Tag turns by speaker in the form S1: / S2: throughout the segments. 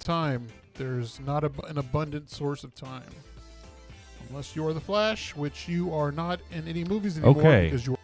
S1: time. There's not an abundant source of time. Unless you are the Flash, which you are not in any movies anymore.
S2: Okay.
S1: Because you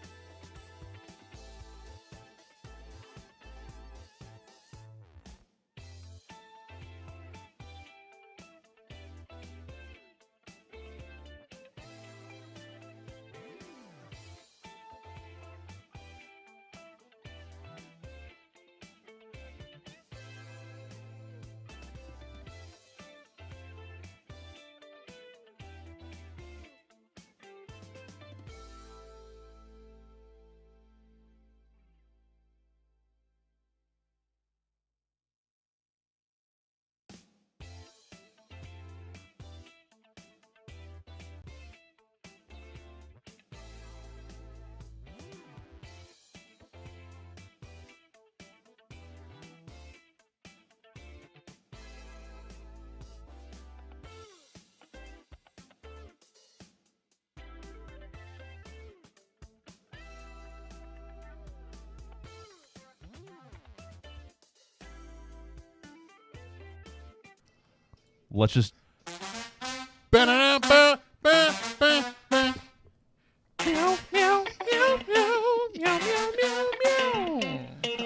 S2: Let's just.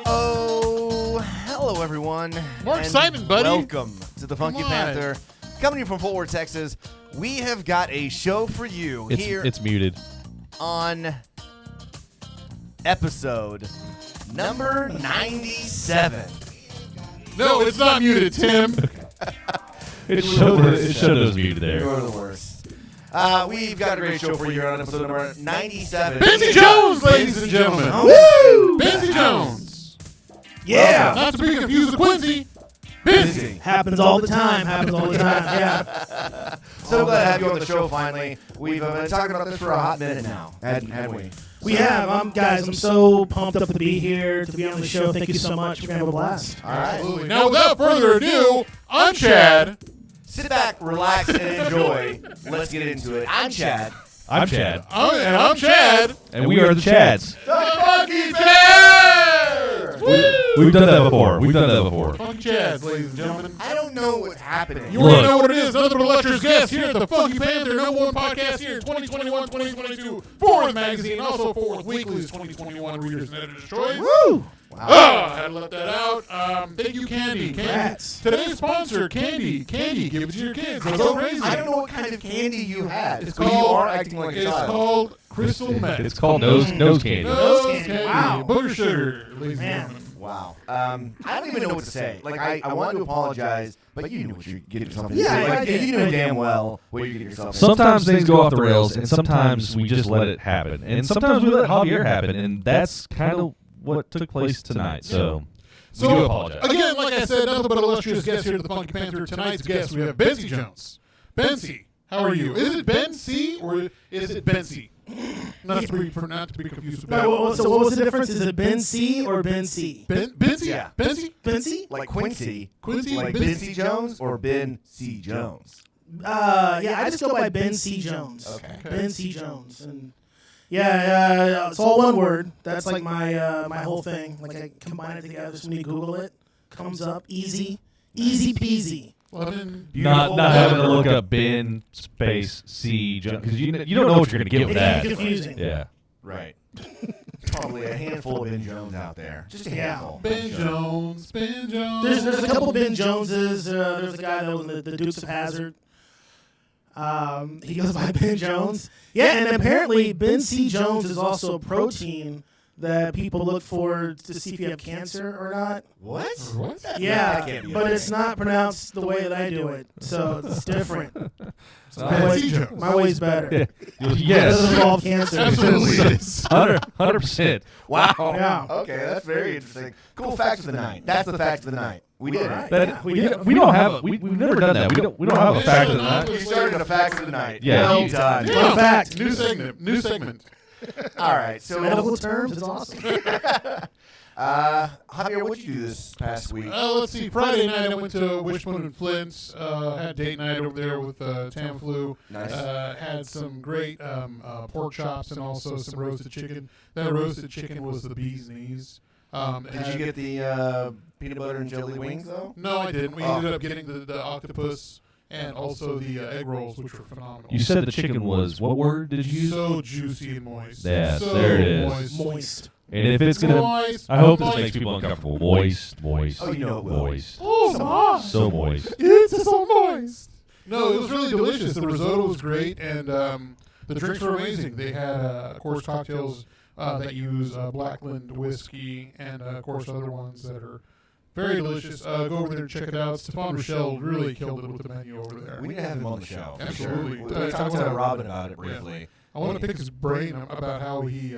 S3: Oh, hello everyone.
S1: More excitement, buddy.
S3: Welcome to the Funky Panther. Coming to you from Fort Worth, Texas. We have got a show for you here
S2: It's muted.
S3: on episode number 97.
S1: No, it's not muted, Tim.
S2: It showed it was muted there.
S3: You're the worst. We've got a great show for you here on episode number 97.
S1: BenCJones, ladies and gentlemen.
S3: Woo!
S1: BenCJones.
S3: Yeah.
S1: Not to be confused with Quincy. Benzie.
S4: Happens all the time. Yeah.
S3: So glad to have you on the show finally. We've been talking about this for a hot minute now, hadn't we?
S4: We have. Guys, I'm so pumped up to be here, to be on the show. Thank you so much. We're going to have a blast.
S3: All right.
S1: Absolutely. Now, without further ado, I'm Chad.
S3: Sit back, relax, and enjoy. Let's get into it. I'm Chad.
S2: I'm Chad.
S1: And I'm Chad.
S2: And we are the Chads.
S1: The Funky Chads!
S2: We've done that before.
S1: Funky Chads, ladies and gentlemen.
S3: I don't know what's happening.
S1: You already know what it is. Nothing but illustrious guests here at the Funky Panther, #1 podcast here, 2021, 2022, Fort Worth Magazine, also Fort Worth Weekly's 2021 Readers and Editors' Choice.
S4: Woo!
S1: I had to let that out. Thank you, Candy.
S4: Congrats.
S1: Today's sponsor, Candy. Candy, give it to your kids. It's so crazy.
S3: I don't know what kind of candy you had.
S1: It's
S3: but
S1: called,
S3: you are acting like a
S1: it's
S3: child.
S1: called Crystal Meth.
S2: It's called nose candy.
S1: Nose
S4: candy.
S1: candy.
S4: Wow.
S1: Booger sugar, ladies and
S4: Man.
S1: gentlemen.
S3: Wow. I don't even know what to say. Like, I want to apologize, but you knew what you're getting yourself into.
S4: Yeah,
S3: Like,
S4: I did.
S3: you know damn well what you're getting yourself into.
S2: Sometimes things go off the rails, and sometimes we just let it happen. And sometimes we let Javier happen, and that's kind of what took place tonight. So we do apologize.
S1: Again, like I said, nothing but illustrious guests here at the Funky Panther. Tonight's guest, we have BenCJones. Bency, how are you? Is it Ben C or is it Bency? Not to be confused with
S4: No, so what was the difference? Is it Ben C or Ben C?
S1: Bency?
S3: Yeah.
S1: Bency?
S4: Ben C?
S3: Like Quincy.
S1: Quincy?
S3: Like BenCJones or BenCJones?
S4: Yeah, I just go by BenCJones.
S3: Okay.
S4: BenCJones. And yeah, it's all one word. That's like my whole thing. Like I combine it together. So when you Google it, comes up easy peasy.
S1: Well, then,
S2: Not having to look up Ben space C because you don't know what you're going to get with
S4: It
S2: that.
S4: can be confusing.
S2: Yeah.
S3: Right. Probably a handful of BenJones out there. Just a handful.
S1: BenJones. BenJones.
S4: There's a couple Ben Joneses. There's a guy that was in the Dukes of Hazzard. He goes by Ben Jones. Yeah, and apparently BenCJones is also a protein that people look for to see if you have cancer or not.
S3: What?
S1: What?
S4: Yeah,
S3: That can't be
S4: but
S3: it.
S4: it's not pronounced the way that I do it, so it's different.
S1: BenCJones.
S4: My way's better. It
S2: Yes.
S4: doesn't involve cancer.
S1: Absolutely. it is.
S2: 100%.
S3: Wow.
S4: Yeah.
S3: Okay, that's very interesting. Cool fact of the night. That's the fact of the night. We did it.
S2: That, we don't have. We've never done that. We don't have a fact of the night.
S3: We started a fact of the night.
S2: Yeah.
S3: Well done.
S4: Fun fact.
S1: New segment.
S3: All right. So
S4: Medical terms, it's awesome.
S3: Javier, what'd you do this past week?
S1: Let's see. Friday night I went to Wishbone and Flint's. Had date night over there with Tamflu.
S3: Nice.
S1: Had some great pork chops and also some roasted chicken. That roasted chicken was the bee's knees.
S3: Did you get the peanut butter and jelly wings though?
S1: No, I didn't. We ended up getting the octopus and also the egg rolls, which were phenomenal.
S2: You said the chicken was, what word did you use?
S1: So juicy and moist.
S2: Yes,
S1: so
S2: there it is.
S4: Moist.
S2: And if it's going to,
S1: Moist,
S2: I hope this
S1: moist.
S2: makes people uncomfortable. Moist.
S3: Oh, you know it will.
S2: Moist.
S1: Oh,
S2: So moist.
S1: it's so moist. No, it was really delicious. The risotto was great, and the drinks were amazing. They had, of course, cocktails that use Blackland whiskey and, of course, other ones that are very delicious. Go over there and check it out. Stefan Rochelle really killed it with the menu over there.
S3: We need to have him on the show. For
S1: Absolutely.
S3: Sure. We talked to Robin about it briefly.
S1: Yeah. I want to pick his brain about how he,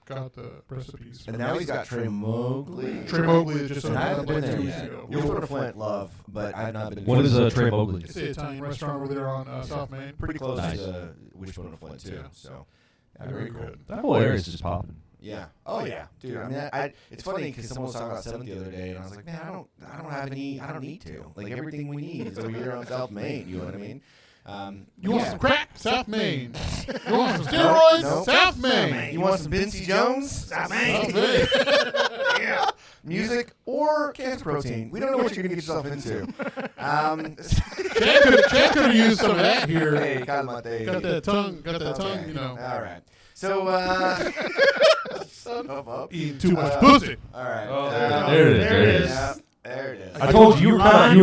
S1: got the recipes.
S3: And now he's got Trey Mowgli.
S1: Trey Mowgli just
S3: And I haven't been there
S1: 2
S3: yet.
S1: weeks ago.
S3: You're from Flint, love, but I've not been.
S2: What is Trey Mowgli?
S1: It's the Italian restaurant over there on South Main.
S3: Pretty close
S2: Nice.
S3: to Wishbone of Flint too.
S1: Yeah.
S3: So
S1: Very good.
S2: That whole area is just popping.
S3: Yeah. Oh yeah, dude. I mean, it's funny because someone was talking about 7th the other day, and I was like, man, I don't have any. I don't need to. Like everything we need is over here on South Main. You know what I mean?
S1: You want some crack? South Main. You want some steroids?
S3: No.
S1: South Main.
S3: You want some BenCJones? South Main.
S1: South Main.
S3: Yeah. Music or cancer protein. We don't know what you're gonna get yourself into.
S1: Chad could have used some of that here.
S3: Hey, calmate.
S1: Got that tongue,
S3: Okay.
S1: you know.
S3: All right. So, son of a.
S1: Eating too much pussy.
S3: All right.
S2: Oh,
S4: there it is.
S3: Yeah, there it is.
S2: I told you you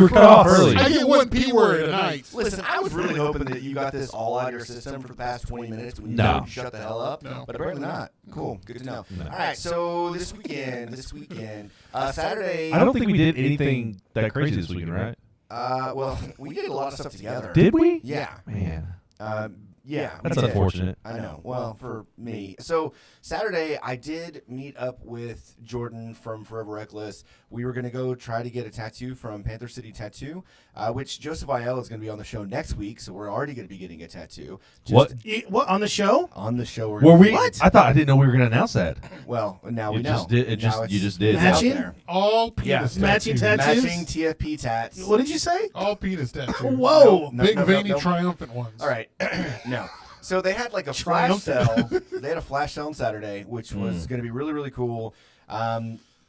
S2: were cut off early.
S1: I get one P word a night.
S3: Listen, I was really hoping that you got this all out of your system for the past 20 minutes when you
S2: No.
S3: told me to shut the hell up.
S1: No.
S3: But apparently not. Cool. Good to know.
S2: No.
S3: All right. So this weekend, Saturday.
S2: I don't think we did anything that crazy this weekend, right?
S3: Well, we did a lot of stuff together.
S2: Did we?
S3: Yeah.
S2: Man,
S3: Yeah.
S2: that's
S3: we did.
S2: unfortunate.
S3: I know. Well, for me. So Saturday, I did meet up with Jordan from Forever Reckless. We were going to go try to get a tattoo from Panther City Tattoo, which Joseph Aiello is going to be on the show next week. So we're already going to be getting a tattoo.
S2: What?
S4: What, on the show?
S3: On the show.
S2: Were we?
S4: What?
S2: I didn't know we were going to announce that.
S3: Well, now we
S2: You
S3: know.
S2: just did.
S3: Now
S2: You just did.
S3: it's out
S4: Matching?
S3: there.
S1: All penis
S4: Matching tattoos?
S3: Matching TFP tats.
S4: What did you say?
S1: All penis tattoos.
S4: Whoa.
S3: No,
S1: Big,
S3: no,
S1: veiny,
S3: no.
S1: triumphant ones.
S3: All right. No. So they had like a flash sale. They had a flash sale on Saturday, which was going to be really, really cool.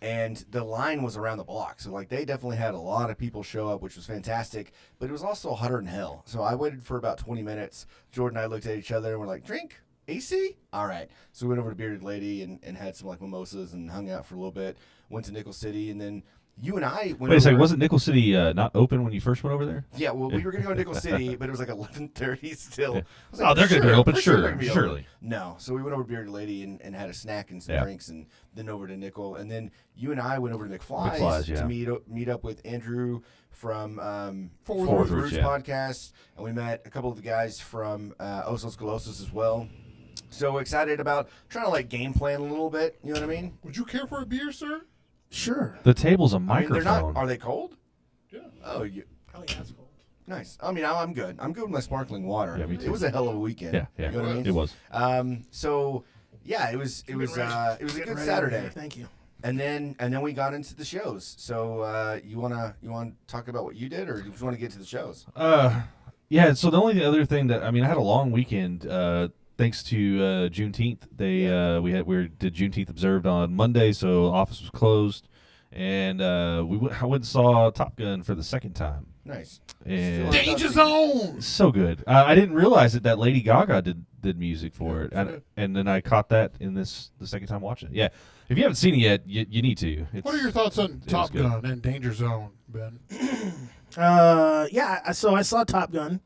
S3: And the line was around the block. So, like, they definitely had a lot of people show up, which was fantastic. But it was also hotter than hell. So I waited for about 20 minutes. Jordan and I looked at each other and we're like, drink? AC? All right. So we went over to Bearded Lady and had some, like, mimosas and hung out for a little bit. Went to Nickel City. And then you and I went
S2: Wait a second.
S3: over-
S2: Wasn't Nickel City not open when you first went over there?
S3: Yeah, well, we were going to go to Nickel City, but it was like 11:30 still.
S2: Yeah.
S3: I was like,
S2: Oh, they're going to be open?
S3: for
S2: Sure,
S3: they're gonna be
S2: surely.
S3: open. No, so we went over to Bearded Lady and had a snack and some
S2: Yeah.
S3: drinks, and then over to Nickel, and then you and I went over to McFly's,
S2: McFly's, yeah.
S3: to meet up with Andrew from
S1: Forward
S3: Roots
S2: yeah.
S3: podcast, and we met a couple of the guys from Osos Golosos as well. So excited about trying to like game plan a little bit. You know what I mean?
S1: Would you care for a beer, sir?
S4: Sure.
S2: The table's a
S3: I mean,
S2: microphone.
S3: they're not. Are they cold?
S1: Yeah.
S3: Oh, you.
S4: Oh, yeah, that's cool.
S3: Nice. I mean, I'm good. I'm good with my sparkling water.
S2: Yeah, me too.
S3: It was a hell of a weekend.
S2: Yeah, yeah.
S3: You know what I mean?
S2: It was.
S3: So yeah, it was a good Saturday.
S4: Thank you.
S3: And then we got into the shows. So you wanna talk about what you did, or do you just want to get to the shows?
S2: Yeah. So the only other thing that I had a long weekend. Thanks to Juneteenth, we did Juneteenth observed on Monday, so office was closed, and I went and saw Top Gun for the second time.
S3: Nice.
S2: And
S1: Danger Zone.
S2: so good. I didn't realize that Lady Gaga did music for it, and then I caught that in the second time watching it. Yeah, if you haven't seen it yet, you need to.
S1: What are your thoughts on
S2: was
S1: Top
S2: good.
S1: Gun and Danger Zone, Ben?
S4: Yeah, so I saw Top Gun,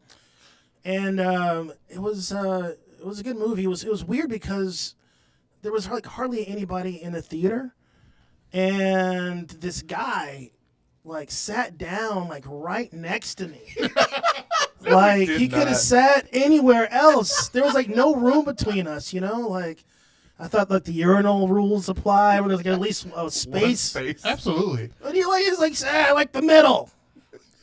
S4: and it was a good movie. It was weird because there was like hardly anybody in the theater, and this guy like sat down like right next to me. Like he could have sat anywhere else. There was like no room between us, you know. Like I thought like the urinal rules apply, where there's like at least a space.
S1: Absolutely.
S4: But he like is like like the middle,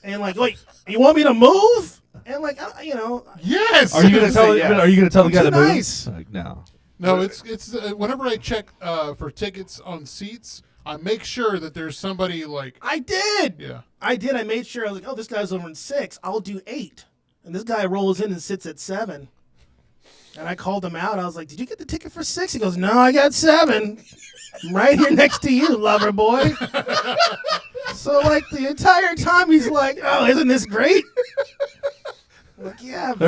S4: and like wait, you want me to move? And like you know,
S1: Yes.
S2: Are you gonna tell?
S3: yes.
S2: Are you gonna tell the guy
S4: too
S2: to move?
S4: nice.
S2: Like, no.
S1: No, it's whenever I check for tickets on seats, I make sure that there's somebody like
S4: I did.
S1: yeah.
S4: I did. I made sure. I was like, oh, this guy's over in 6. I'll do 8. And this guy rolls in and sits at 7. And I called him out. I was like, "Did you get the ticket for 6?" He goes, "No, I got 7. I'm right here next to you, lover boy." So like the entire time he's like, "Oh, isn't this great?" I'm like, yeah.
S1: And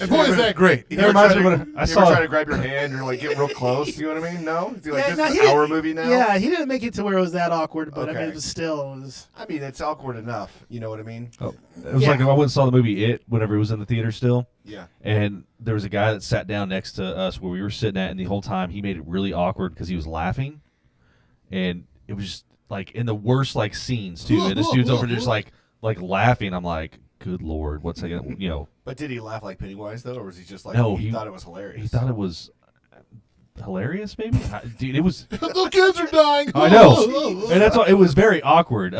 S1: boy, is that great.
S3: You ever
S2: reminds me
S3: try
S2: when
S3: to-
S2: I
S3: you
S2: saw-
S3: ever try to grab your hand or like get real close? You know what I mean? No? Is he like,
S4: Yeah,
S3: this
S4: no,
S3: is
S4: he
S3: an
S4: hour
S3: hour movie now?
S4: Yeah, he didn't make it to where it was that awkward, but I mean,
S3: Okay.
S4: it was still. It was,
S3: I mean, it's awkward enough. You know what I mean?
S2: Oh, it was
S4: Yeah.
S2: like if I went and saw the movie It whenever it was in the theater still.
S3: Yeah.
S2: And there was a guy that sat down next to us where we were sitting at, and the whole time he made it really awkward because he was laughing, and it was just like in the worst like scenes too. And this dude's over there just like laughing. I'm like, good lord, what's that gonna, you know?
S3: But did he laugh like Pennywise though, or was he just like
S2: No,
S3: he
S2: he-
S3: thought it was hilarious?
S2: He thought it was hilarious, maybe. Dude, it was.
S1: The kids are dying.
S2: I know, and that's why it was very awkward.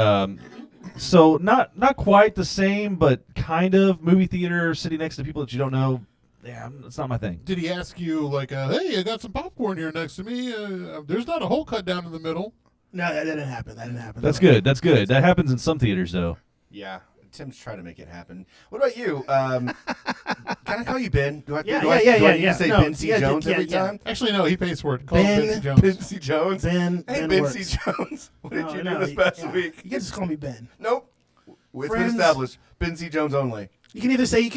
S2: So not quite the same, but kind of movie theater, sitting next to people that you don't know. Yeah, it's not my thing.
S1: Did he ask you like, "Hey, I got some popcorn here next to me. There's not a hole cut down in the middle."
S4: no, that didn't happen. That didn't happen.
S2: That's good. That's good. That happens in some theaters, though.
S3: Yeah. Tim's trying to make it happen. What about you? Can I call you Ben? Do I
S4: Yeah,
S3: do I
S4: yeah,
S3: need
S4: yeah.
S3: to say
S4: No,
S3: BenCJones
S4: yeah,
S3: every
S4: yeah.
S3: time?
S1: Actually, no, he pays for it. Call him
S4: Ben-
S1: BenCJones.
S3: BenCJones.
S4: Ben.
S3: Hey,
S4: Ben works.
S3: BenCJones. What did
S4: No,
S3: you
S4: no,
S3: do this past
S4: yeah.
S3: week?
S4: You can just call me Ben.
S3: Nope. It's been
S4: Friends.
S3: established. BenCJones only.
S4: You can either say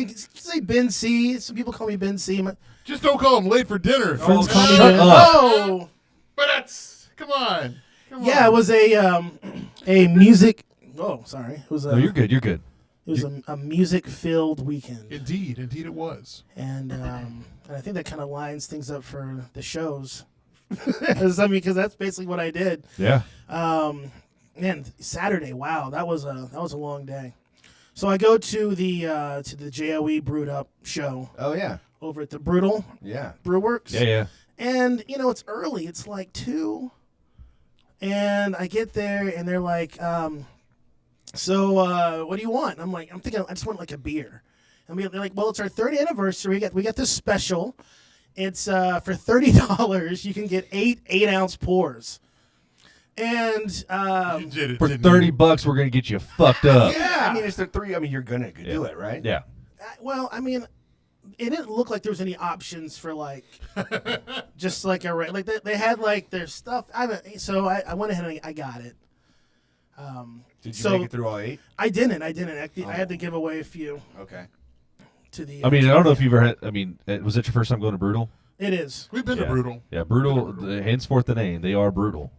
S4: Ben C. Some people call me Ben C.
S1: Just don't call him late for dinner.
S4: Friends call me
S2: shut
S4: Ben.
S2: up.
S4: Oh,
S1: But that's come on.
S4: yeah. It was a music. Oh, sorry. It was a.
S2: No, you're good. You're good.
S4: It was a music-filled weekend,
S1: Indeed, it was.
S4: and I think that kind of lines things up for the shows. Because that's basically what I did.
S2: Yeah.
S4: Man, Saturday. Wow, that was a long day. So I go to the JOE Brewed Up show
S3: Oh yeah.
S4: over at the Brutal
S3: Yeah.
S4: Brewworks.
S2: Yeah. Yeah.
S4: And it's early. It's like 2, and I get there, and they're like, "So, what do you want?" I'm like, I'm thinking, I just want like a beer. And they're like, "Well, it's our 30th anniversary. We got this special. It's for $30. You can get 8-ounce pours." And
S1: You did it,
S2: For
S1: didn't
S2: $30, we're gonna get you fucked up.
S4: yeah,
S3: I mean, it's the 3. I mean, you're gonna do it, right?
S2: Yeah.
S4: well, I mean, it didn't look like there was any options for like just like like they had like their stuff. So I went ahead and I got it.
S3: Did you
S4: So-
S3: make it through all 8?
S4: I didn't. I had to give away a few
S3: Okay.
S4: to the.
S2: I mean, I don't know if you've ever had. I mean, was it your first time going to Brutal?
S4: It is.
S1: We've been
S2: Yeah.
S1: to Brutal.
S2: Yeah, Brutal. Henceforth the name. They are brutal.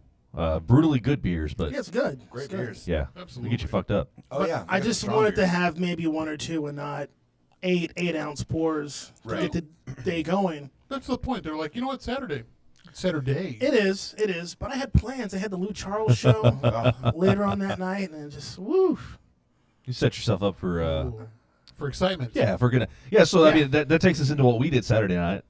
S2: Brutally good beers, but
S4: Yeah, it's good.
S3: Great
S4: It's good.
S3: beers.
S2: yeah,
S1: Absolutely.
S2: they get you fucked up.
S3: Oh
S4: But
S3: yeah.
S4: I
S3: they got
S4: just
S3: strong
S4: wanted to
S3: beers.
S4: have maybe 1 or 2 and not 8-ounce pours to
S3: Right.
S4: get the day going.
S1: That's the point. They're like, you know what, Saturday. Saturday.
S4: It is. But I had plans. I had the Lou Charles show later on that night, and just woo.
S2: You set yourself up for.
S1: For excitement.
S2: Yeah, if we're gonna. Yeah, so I
S4: Yeah.
S2: mean that takes us into what we did Saturday night.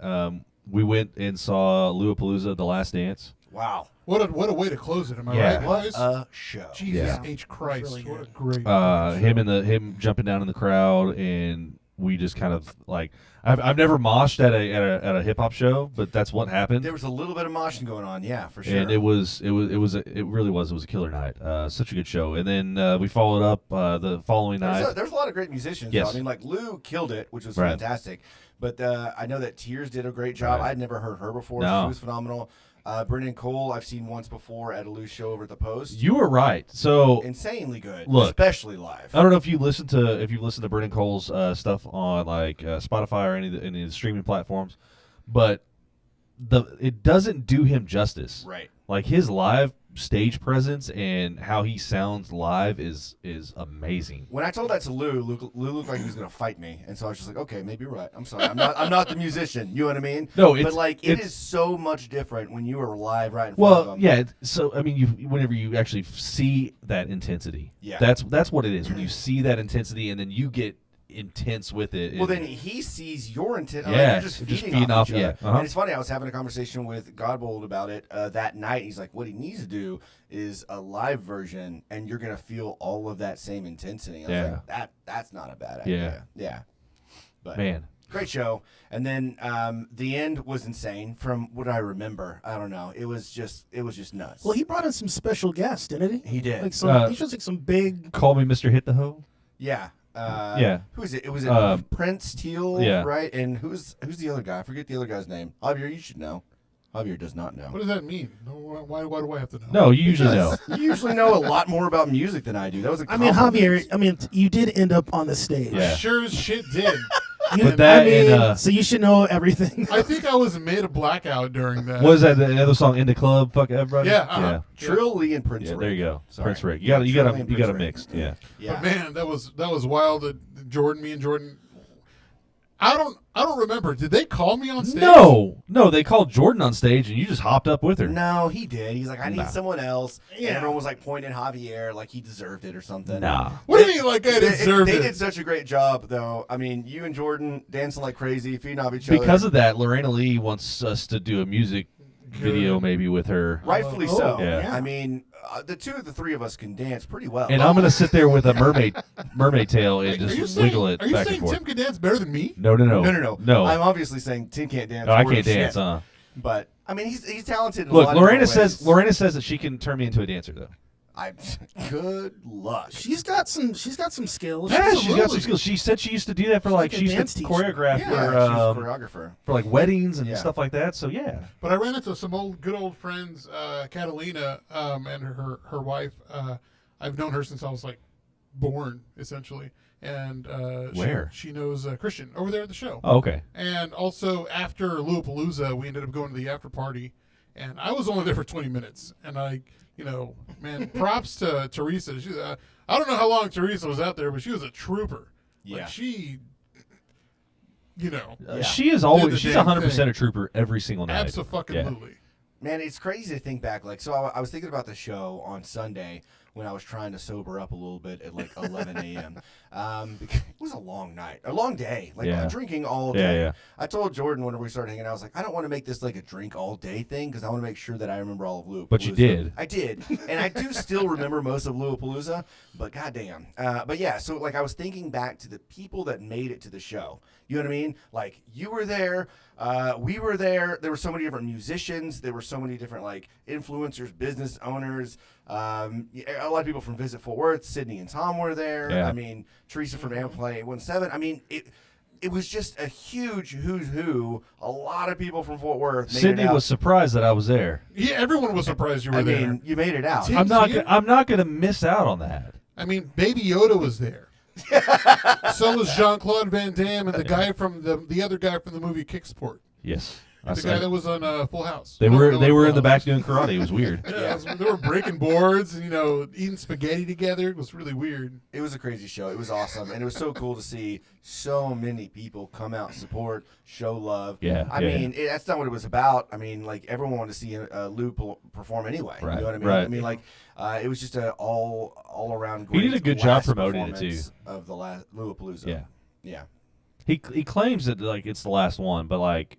S2: We went and saw Louapalooza, The Last Dance.
S3: Wow.
S1: What a way to close it. Am I
S2: Yeah.
S1: right,
S3: What
S1: guys?
S3: a show.
S1: Jesus
S2: Yeah.
S1: H. Christ.
S4: really
S1: What a
S4: good.
S1: great.
S2: Him jumping down in the crowd, and we just kind of like I've never moshed at a hip hop show, but that's what happened.
S3: There was a little bit of moshing going on, yeah, for sure.
S2: And it really was a killer night. Such a good show. And then we followed up the following night.
S3: There's a lot of great musicians.
S2: Yes.
S3: Though. I mean, like Lou killed it, which was
S2: Right.
S3: fantastic. But I know that Tears did a great job.
S2: Right.
S3: I'd never heard her before.
S2: No.
S3: She was phenomenal. Brendan Cole, I've seen once before at a Lou show over at the Post.
S2: You were right. So
S3: Insanely good,
S2: Look.
S3: especially live.
S2: I don't know if you listen to Brendan Cole's stuff on like Spotify or any of the streaming platforms, but it doesn't do him justice.
S3: Right.
S2: Like his live stage presence and how he sounds live is amazing.
S3: When I told that to Lou looked like he was going to fight me, and so I was just like, okay, maybe you're right. I'm sorry. I'm not the musician. You know what I mean?
S2: No,
S3: but like it is so much different when you are live right in front of
S2: Well,
S3: them.
S2: yeah. So I mean, whenever you actually see that intensity,
S3: Yeah.
S2: that's what it is. When you see that intensity and then you get intense with it.
S3: Well,
S2: and-
S3: then he sees your intent.
S2: Yeah,
S3: you're just
S2: just
S3: feeding
S2: feeding
S3: off
S2: off,
S3: each
S2: yeah.
S3: other.
S2: Uh-huh.
S3: And it's funny. I was having a conversation with Godbold about it that night. He's like, "What he needs to do is a live version, and you're gonna feel all of that same intensity." I was like, that's not a bad idea. Yeah. But
S2: man.
S3: great show. And then the end was insane. From what I remember, I don't know. It was just nuts.
S4: Well, he brought in some special guests, didn't he?
S3: He did.
S4: Like some, he was like some big.
S2: Call me Mr. Hit the Hoe.
S3: Yeah. Who is it? It was Prince Teal,
S2: yeah.
S3: right? And who's the other guy? I forget the other guy's name. Javier, you should know. Javier does not know.
S1: What does that mean? Why do I have to know?
S2: No, you usually know.
S3: You usually know a lot more about music than I do. That was a
S4: I mean,
S3: compliment.
S4: Javier, you did end up on the stage.
S2: Yeah.
S1: Sure as shit did.
S2: But that
S4: so you should know everything.
S1: I think I was mid blackout during that.
S2: Was that the other song in the club? Fuck everybody.
S1: Yeah,
S2: yeah.
S3: Trill Lee and Prince
S2: Yeah,
S3: Rick.
S2: there you go.
S3: Sorry.
S2: Prince Rick. You got
S3: Trill
S2: a
S3: Lee
S2: mixed. Yeah.
S3: Yeah.
S1: But man, that was wild. That me and Jordan. I don't remember. Did they call me on stage?
S2: No, they called Jordan on stage, and you just hopped up with her.
S3: No, he did. He's like, I need
S2: Nah.
S3: someone else.
S4: Yeah.
S3: And everyone was like pointing at Javier like he deserved it or something.
S2: Nah.
S1: What do you mean, like I deserved
S3: They
S1: it?
S3: did such a great job, though. I mean, you and Jordan dancing like crazy, feeding off each other.
S2: Because of that, Lorena Lee wants us to do a music video maybe with her.
S3: Rightfully
S4: Oh,
S3: so.
S2: yeah.
S3: I mean, the three of us can dance pretty well.
S2: And I'm gonna sit there with a mermaid tail and
S1: Are you
S2: just
S1: saying,
S2: wiggle it
S1: Are you
S2: back
S1: saying
S2: and forth.
S1: Tim can dance better than me?
S2: No.
S3: No. I'm obviously saying Tim can't dance.
S2: No, I
S3: worth
S2: can't dance.
S3: shit. But I mean, he's talented. In a
S2: Look,
S3: lot of
S2: Lorena
S3: different ways.
S2: says that she can turn me into a dancer though.
S3: Good luck.
S4: She's got some skills.
S2: Yeah, she's got
S1: Absolutely.
S2: some skills. She said she used to do that for
S4: like a
S2: she used
S4: dance
S2: to
S4: teacher.
S2: choreograph
S3: Yeah, she's a choreographer.
S2: for like weddings and
S3: Yeah.
S2: stuff like that. So yeah.
S1: But I ran into some good old friends, Catalina and her wife. I've known her since I was like born, essentially. And
S2: Where?
S1: she knows Christian over there at the show.
S2: Oh, okay.
S1: And also after Lollapalooza, we ended up going to the after party, and I was only there for 20 minutes. And man, props to Teresa. She, I don't know how long Teresa was out there, but she was a trooper.
S3: Yeah.
S1: Like she,
S3: Yeah.
S2: She is
S1: Did
S2: always
S1: the
S2: she's
S1: damn
S2: 100%
S1: thing.
S2: a trooper every single night.
S1: Absolutely.
S3: Man, it's crazy to think back. Like, so I was thinking about the show on Sunday when I was trying to sober up a little bit at like 11 a.m. Because it was a long night, a long day, like
S2: Yeah.
S3: drinking all
S2: Yeah,
S3: day.
S2: yeah.
S3: I told Jordan whenever we started hanging out, I was like, I don't want to make this like a drink all day thing because I want to make sure that I remember all of Lollapalooza.
S2: But you did.
S3: I did, and I do still remember most of Lollapalooza. But goddamn, but yeah. So like I was thinking back to the people that made it to the show. You know what I mean? Like you were there. We were there. There were so many different musicians. There were so many different like influencers, business owners. A lot of people from Visit Fort Worth. Sydney and Tom were there.
S2: Yeah.
S3: I mean, Teresa from Amplay 817. I mean, it was just a huge who's who. A lot of people from Fort Worth. Made
S2: Sydney
S3: it out.
S2: was surprised that I was there.
S1: Yeah, everyone was surprised you were
S3: I
S1: there.
S3: mean, you made it out.
S1: Tim-
S2: I'm not gonna miss out on that.
S1: I mean, Baby Yoda was there. So was Jean-Claude Van Damme and the guy from the other guy from the movie Kicksport.
S2: Yes.
S1: The guy that was on Full House.
S2: They
S1: No,
S2: were
S1: no,
S2: they were in the
S1: Full
S2: back
S1: House.
S2: doing karate. It was weird.
S1: Yeah, they were breaking boards and eating spaghetti together. It was really weird.
S3: It was a crazy show. It was awesome, and it was so cool to see so many people come out, support, show love.
S2: Yeah,
S3: I
S2: yeah,
S3: mean, that's not what it was about. I mean, like everyone wanted to see Lou perform anyway.
S2: Right,
S3: You know what I mean?
S2: right.
S3: I mean, like it was just a all around great.
S2: He did a good job
S3: last
S2: promoting it,
S3: performance
S2: too.
S3: Of the last Lollapalooza.
S2: Yeah.
S3: Yeah.
S2: He claims that like it's the last one, but like,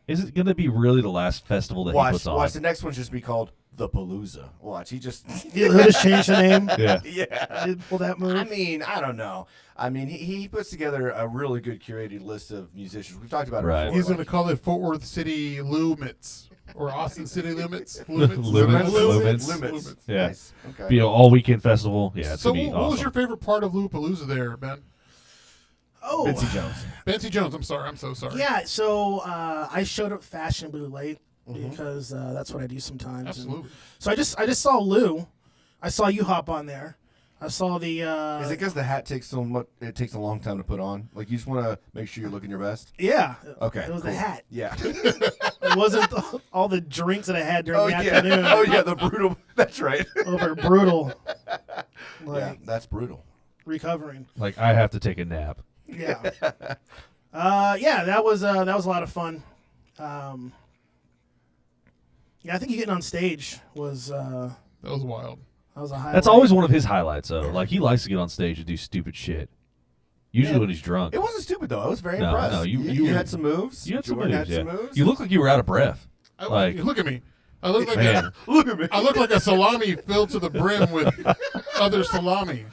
S2: is it gonna be really the last festival that he puts on?
S3: Watch the next one just be called the Palooza. Watch, he just
S4: He'll just change the name.
S2: Yeah.
S3: yeah.
S4: Did pull that move.
S3: I mean, I don't know. I mean, he puts together a really good curated list of musicians. We've talked about it
S2: Right.
S3: before.
S1: He's
S3: like-
S1: going to call it Fort Worth City Lumits or Austin City Limits.
S2: Lumits. Yeah.
S3: Nice. Okay.
S2: Be an all weekend festival. Yeah, it's
S1: So,
S2: gonna be
S1: what was
S2: awesome.
S1: your favorite part of Lollapalooza there, Ben?
S4: Oh,
S3: BenCJones.
S1: BenCJones. I'm sorry. I'm so sorry.
S4: yeah. So I showed up fashionably late because that's what I do sometimes.
S1: Absolutely.
S4: So I just saw Lou. I saw you hop on there. I saw the.
S3: Is it because the hat takes so much? It takes a long time to put on. Like you just want to make sure you're looking your best.
S4: Yeah.
S3: Okay.
S4: It was
S3: cool.
S4: the hat.
S3: Yeah.
S4: It wasn't all the drinks that I had during
S3: oh
S4: the
S3: yeah.
S4: afternoon.
S3: Oh yeah. The brutal. That's right.
S4: Over brutal. Like
S3: Yeah. That's brutal.
S4: recovering.
S2: Like I have to take a nap.
S4: Yeah. Yeah. That was a lot of fun. Yeah, I think you getting on stage was
S1: That was wild.
S4: that was a highlight.
S2: That's always one of his highlights, though. Like he likes to get on stage and do stupid shit. Usually
S3: Yeah.
S2: when he's drunk.
S3: It wasn't stupid though. I was very
S2: No,
S3: impressed.
S2: no, you
S3: you had some moves.
S2: You had some
S3: Jordan
S2: moves.
S3: Had
S2: Yeah.
S3: some moves.
S2: You look like you were out of breath. Like-
S1: Look at me. I look like
S2: Man.
S3: Look at me.
S1: I look like a salami filled to the brim with other salami.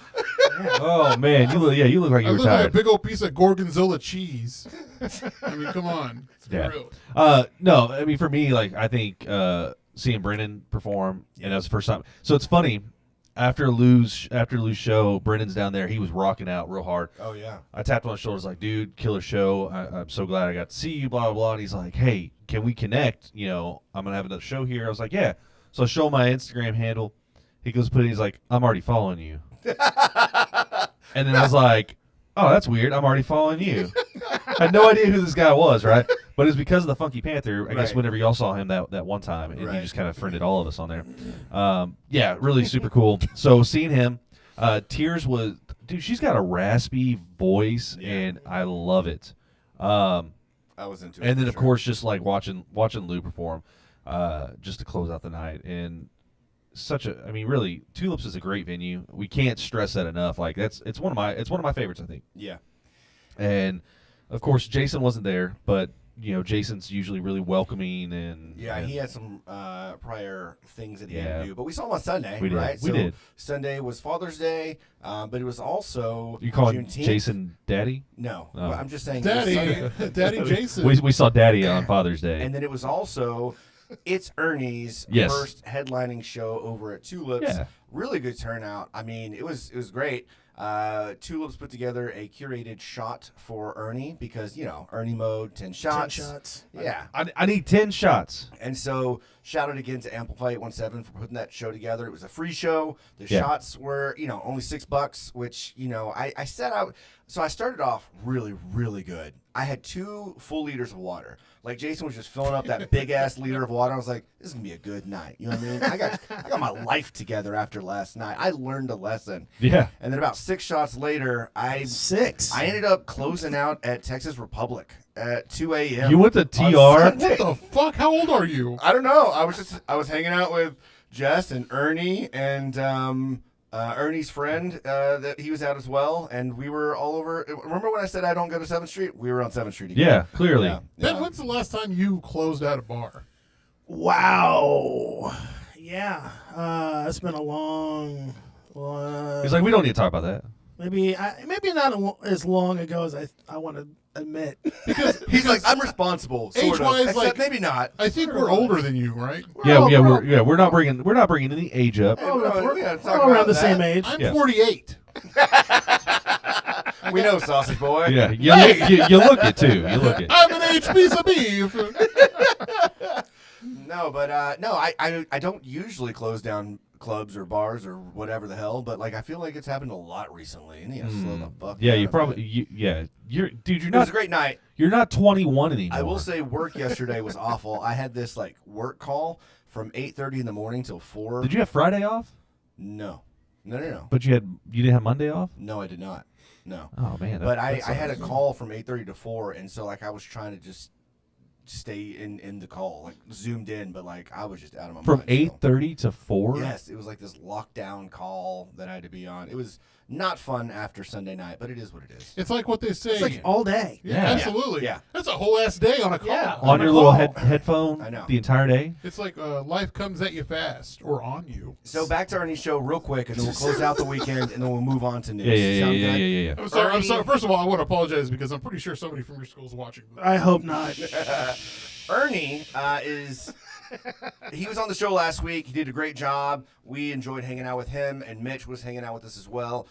S2: Oh man, you look like
S1: I
S2: you were
S1: look like a
S2: tired.
S1: big old piece of gorgonzola cheese. I mean, come on. Let's be
S2: Yeah.
S1: real.
S2: No, I mean for me, like I think seeing Brennan perform, and that was the first time. So it's funny. after Lou's show, Brennan's down there. He was rocking out real hard.
S3: Oh yeah.
S2: I tapped on his shoulders like, dude, killer show. I'm so glad I got to see you, blah, blah, blah. And he's like, hey, can we connect? You know, I'm going to have another show here. I was like, yeah. So I show him my Instagram handle. He goes, he's like, I'm already following you. And then I was like, oh, that's weird. I'm already following you. I had no idea who this guy was, right? But it's because of the Funky Panther. I guess whenever y'all saw him that one time, and he just kind of friended all of us on there. Yeah, really super cool. So seeing him, Tears was, dude, she's got a raspy voice, and I love it.
S3: I was into it.
S2: And then, of course, just like watching Lou perform, just to close out the night. And really, Tulips is a great venue. We can't stress that enough. Like it's one of my favorites, I think.
S3: Yeah.
S2: And of course, Jason wasn't there, but you know, Jason's usually really welcoming and
S3: he had some prior things that he had to do. But we saw him on Sunday,
S2: we did.
S3: right?
S2: We did.
S3: Sunday was Father's Day, but it was also
S2: You call him
S3: Juneteenth.
S2: Jason Daddy?
S3: No,
S2: Oh.
S3: I'm just saying.
S1: Daddy Jason.
S2: We saw Daddy on Father's Day.
S3: And then it was also It's Ernie's
S2: Yes.
S3: first headlining show over at Tulips.
S2: Yeah.
S3: Really good turnout. I mean, it was great. Tulips put together a curated shot for Ernie because, you know, Ernie mode, 10 shots.
S4: 10 shots.
S3: Yeah.
S2: I need 10 shots.
S3: And so shout out again to Amplify 817 for putting that show together. It was a free show. The
S2: Yeah.
S3: shots were, you know, only $6, which, you know, I set out. So I started off really, really good. I had 2 full liters of water. Like Jason was just filling up that big ass liter of water. I was like, this is gonna be a good night. You know what I mean? I got my life together after last night. I learned a lesson.
S2: Yeah.
S3: And then about 6 shots later, I ended up closing out at Texas Republic at 2 a.m.
S2: You went to TR?
S1: What the fuck? How old are you?
S3: I don't know. I was hanging out with Jess and Ernie and Ernie's friend that he was out as well, and we were all over. Remember when I said I don't go to 7th Street? We were on 7th Street again.
S2: Yeah, clearly.
S3: Yeah.
S1: Ben, when's the last time you closed out a bar?
S4: Wow. Yeah. It's been a long.
S2: He's like, we don't need to talk about that.
S4: Maybe not as long ago as I want to admit.
S1: Because
S3: He's like, I'm responsible. Sort of.
S1: Age-wise,
S3: Except
S1: like-
S3: maybe not.
S1: I think we're older than you, right?
S2: We're not bringing any age up.
S3: Hey, we gotta
S4: We're
S3: talk
S4: all
S3: about
S4: around the
S3: that.
S4: same age.
S1: I'm 48.
S3: We know, sausage boy.
S2: Yeah, you look it too. You look it.
S1: I'm an H piece of beef.
S3: No, but no, I don't usually close down clubs or bars or whatever the hell, but like I feel like it's happened a lot recently, and you know, slow the fuck
S2: Yeah,
S3: down.
S2: you probably. You're
S3: It was a great night.
S2: You're not 21 anymore.
S3: I will say work yesterday was awful. I had this like work call from 8:30 in the morning till 4.
S2: Did you have Friday off?
S3: No.
S2: But you didn't have Monday off?
S3: No, I did not. No.
S2: Oh man.
S3: But I had a call from 8:30 to 4, and so like I was trying to just stay in the call, like zoomed in, but like I was just out of my
S2: from
S3: mind.
S2: 8:30 to 4.
S3: Yes, it was like this lockdown call that I had to be on. It was not fun after Sunday night, but it is what it is.
S1: It's like what they say.
S4: It's like all day.
S1: yeah,
S2: Yeah.
S1: absolutely.
S3: Yeah.
S1: That's a whole ass day on a call.
S4: Yeah.
S2: On your little headphone.
S3: I know.
S2: The entire day.
S1: It's like life comes at you fast or on you.
S3: So back to Ernie's show real quick, and then we'll close out the weekend, and then we'll move on to news.
S2: Yeah.
S3: Sound good?
S1: I'm sorry.
S3: Ernie-
S1: First of all, I want to apologize because I'm pretty sure somebody from your school is watching.
S4: I hope not.
S3: Ernie he was on the show last week. He did a great job. We enjoyed hanging out with him, and Mitch was hanging out with us as well.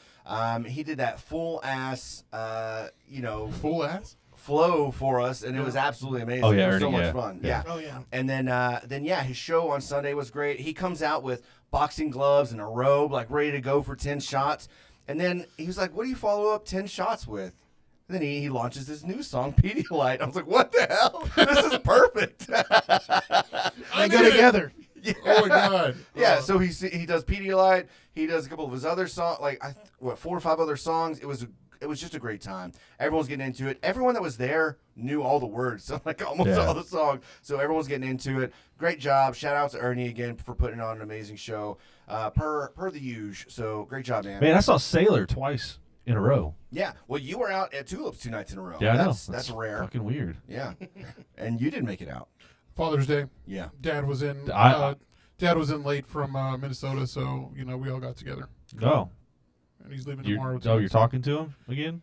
S3: He did that full ass,
S1: Full ass.
S3: flow for us, and it was absolutely amazing.
S2: Oh, yeah,
S3: it was so
S2: Ernie,
S3: much
S2: yeah.
S3: fun.
S2: Yeah.
S3: Yeah.
S4: Oh yeah.
S3: And then his show on Sunday was great. He comes out with boxing gloves and a robe, like ready to go for 10 shots. And then he was like, "What do you follow up 10 shots with?" And then he launches his new song, Pedialyte. I was like, "What the hell? This is perfect."
S4: They go together.
S3: Yeah.
S1: Oh my god.
S3: Yeah, so he does Pedialyte. He does a couple of his other songs, like 4 or 5 other songs. It was just a great time. Everyone's getting into it. Everyone that was there knew all the words, so like almost all the songs. So everyone's getting into it. Great job. Shout out to Ernie again for putting on an amazing show. Per the usual. So great job, man.
S2: Man, I saw Sailor twice in a row.
S3: Yeah. Well, you were out at Tulips 2 nights in a row.
S2: Yeah, I know.
S3: That's rare.
S2: Fucking weird.
S3: Yeah. And you didn't make it out.
S1: Father's Day.
S3: Yeah.
S1: Dad was in. Dad was in late from Minnesota, so we all got together.
S2: Oh.
S1: And he's leaving tomorrow.
S2: You're talking to him again?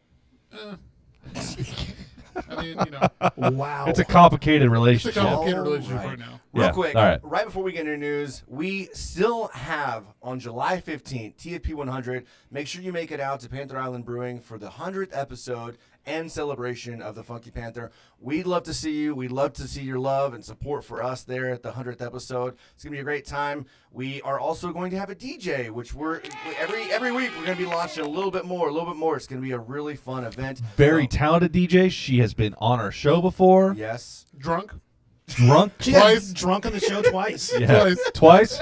S1: I saying? You know,
S4: Wow.
S2: It's a complicated
S1: it's a
S2: relationship.
S1: complicated
S3: All
S1: relationship
S3: right.
S1: right now.
S3: Real
S2: Yeah,
S3: quick,
S2: all right.
S3: right before we get into news, we still have on July 15th, TFP 100. Make sure you make it out to Panther Island Brewing for the 100th episode and celebration of the Funky Panther. We'd love to see you. We'd love to see your love and support for us there at the 100th episode. It's going to be a great time. We are also going to have a DJ, which every week we're going to be launching a little bit more. It's going to be a really fun event.
S2: Very talented DJ. She has been on our show before.
S3: Yes.
S1: Drunk.
S2: Drunk.
S4: She got
S1: Twice.
S4: drunk on the show twice.
S2: Yeah. Twice.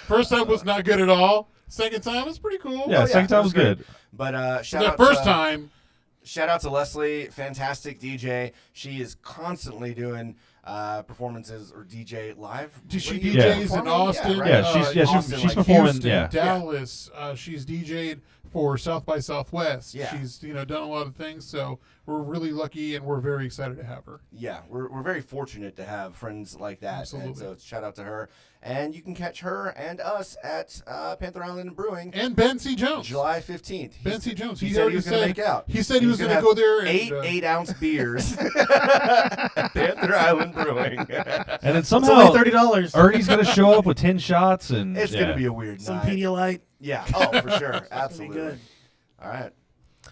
S1: First time was not good at all. Second time was pretty cool.
S2: Yeah, second time was
S3: great.
S2: good.
S3: But shout
S1: The
S3: out
S1: first
S3: to,
S1: time.
S3: Shout out to Leslie, fantastic DJ. She is constantly doing performances or DJ live.
S1: She
S3: What do you-
S2: Yeah.
S1: DJs in
S3: performing?
S1: Austin.
S3: right.
S2: Yeah, she's
S3: Austin,
S2: she's
S3: like
S2: performing.
S1: Houston,
S2: Yeah.
S1: Dallas. She's DJ'd for South by Southwest.
S3: Yeah.
S1: She's done a lot of things. So we're really lucky and we're very excited to have her.
S3: Yeah, we're very fortunate to have friends like that.
S1: Absolutely.
S3: And so shout out to her. And you can catch her and us at Panther Island Brewing
S1: And BenCJones.
S3: July 15th.
S1: BenCJones.
S3: He said he was going to make out.
S1: He said he was going to
S3: have
S1: go there and
S3: 8 8-ounce beers. Panther Island Brewing.
S2: And then
S4: It's
S2: somehow
S4: only $30.
S2: Ernie's gonna show up with 10 shots, and
S3: It's
S2: yeah.
S3: going to be a weird
S4: Some
S3: night.
S4: Pedialyte.
S3: Yeah. Oh, for sure.
S4: Be
S3: Absolutely.
S4: good.
S3: All right.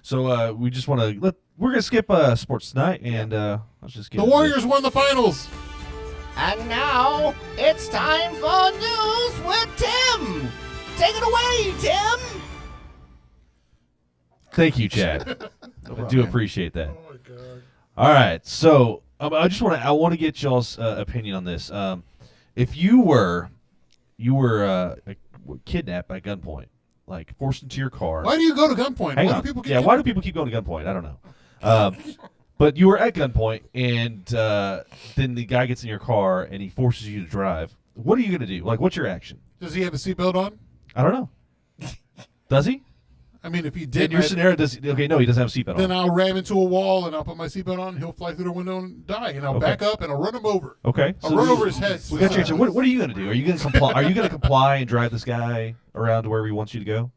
S2: So we just want to we're gonna skip sports tonight, and let's just get
S1: the Warriors won the finals.
S3: And now it's time for news with Tim. Take it away, Tim.
S2: Thank you, Chad. I do appreciate that.
S1: Oh my god.
S2: All right, so I want to get y'all's opinion on this. If you were kidnapped by gunpoint, like forced into your car.
S1: Why do you go to gunpoint?
S2: Hang
S1: Why
S2: on.
S1: do people get
S2: Why do people keep going to gunpoint? I don't know. But you were at gunpoint, and then the guy gets in your car and he forces you to drive. What are you gonna do? Like, what's your action?
S1: Does he have a seatbelt on?
S2: I don't know. Does he?
S1: I mean, if he
S2: In
S1: did,
S2: your scenario, does he? Okay, no, he doesn't have a seatbelt
S1: then
S2: on.
S1: I'll ram into a wall and I'll put my seatbelt on. And he'll fly through the window and die. And I'll
S2: Okay.
S1: back up and I'll run him over.
S2: Okay,
S1: I'll run over his head.
S2: We got your answer. What are you gonna do? Are you gonna comply? Are you gonna comply and drive this guy around to where he wants you to go?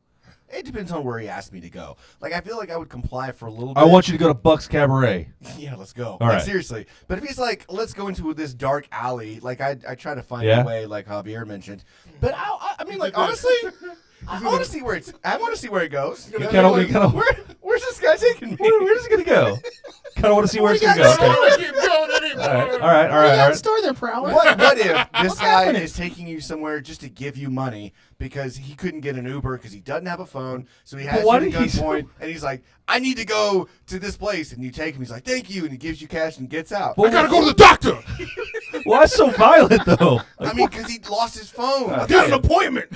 S3: It depends on where he asked me to go. Like, I feel like I would comply for a little bit.
S2: I want you to go to Buck's Cabaret.
S3: Yeah, let's go.
S2: All right.
S3: Seriously. But if he's like, let's go into this dark alley, like, I try to find
S2: Yeah.
S3: a way, like Javier mentioned. But I mean, like, honestly, I want to see where it goes.
S2: You kinda-
S3: Where's this guy taking me?
S2: Where's he gonna go? Kind of want to see where it's gonna
S4: got
S2: go.
S1: I
S2: Okay.
S1: don't want to keep going anymore.
S2: All right.
S4: What do you got in store there, Prowler?
S3: What if this guy
S4: happening?
S3: is taking you somewhere just to give you money because he couldn't get an Uber because he doesn't have a phone, so he has you
S2: why
S3: at
S2: did he-
S3: gunpoint, and he's like, I need to go to this place, and you take him, he's like, thank you, and he gives you cash and gets out.
S1: I gotta go to the doctor.
S2: Why so violent though?
S3: I mean, because he lost his phone.
S2: I
S1: Got an appointment.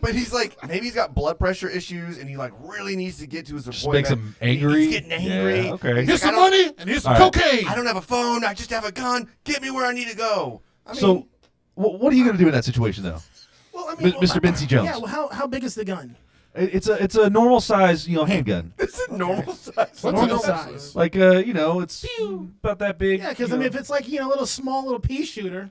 S3: But he's like, maybe he's got blood pressure issues, and he like really needs to get to his
S2: Just
S3: appointment.
S2: makes him angry.
S3: He's getting angry.
S2: Yeah, okay.
S3: He's
S1: Here's
S3: like,
S1: some money and here's some
S2: All right.
S1: cocaine.
S3: I don't have a phone. I just have a gun. Get me where I need to go. I mean,
S2: So, what are you gonna do in that situation though?
S4: Well, I mean,
S2: Mr. BenCJones.
S4: Yeah, well, how big is the gun?
S2: It's a normal size, handgun.
S3: it's a normal size.
S1: What's
S4: Normal
S1: a normal
S4: size.
S2: Like it's about that big.
S4: Yeah, because I mean, if it's like a little small little pea shooter,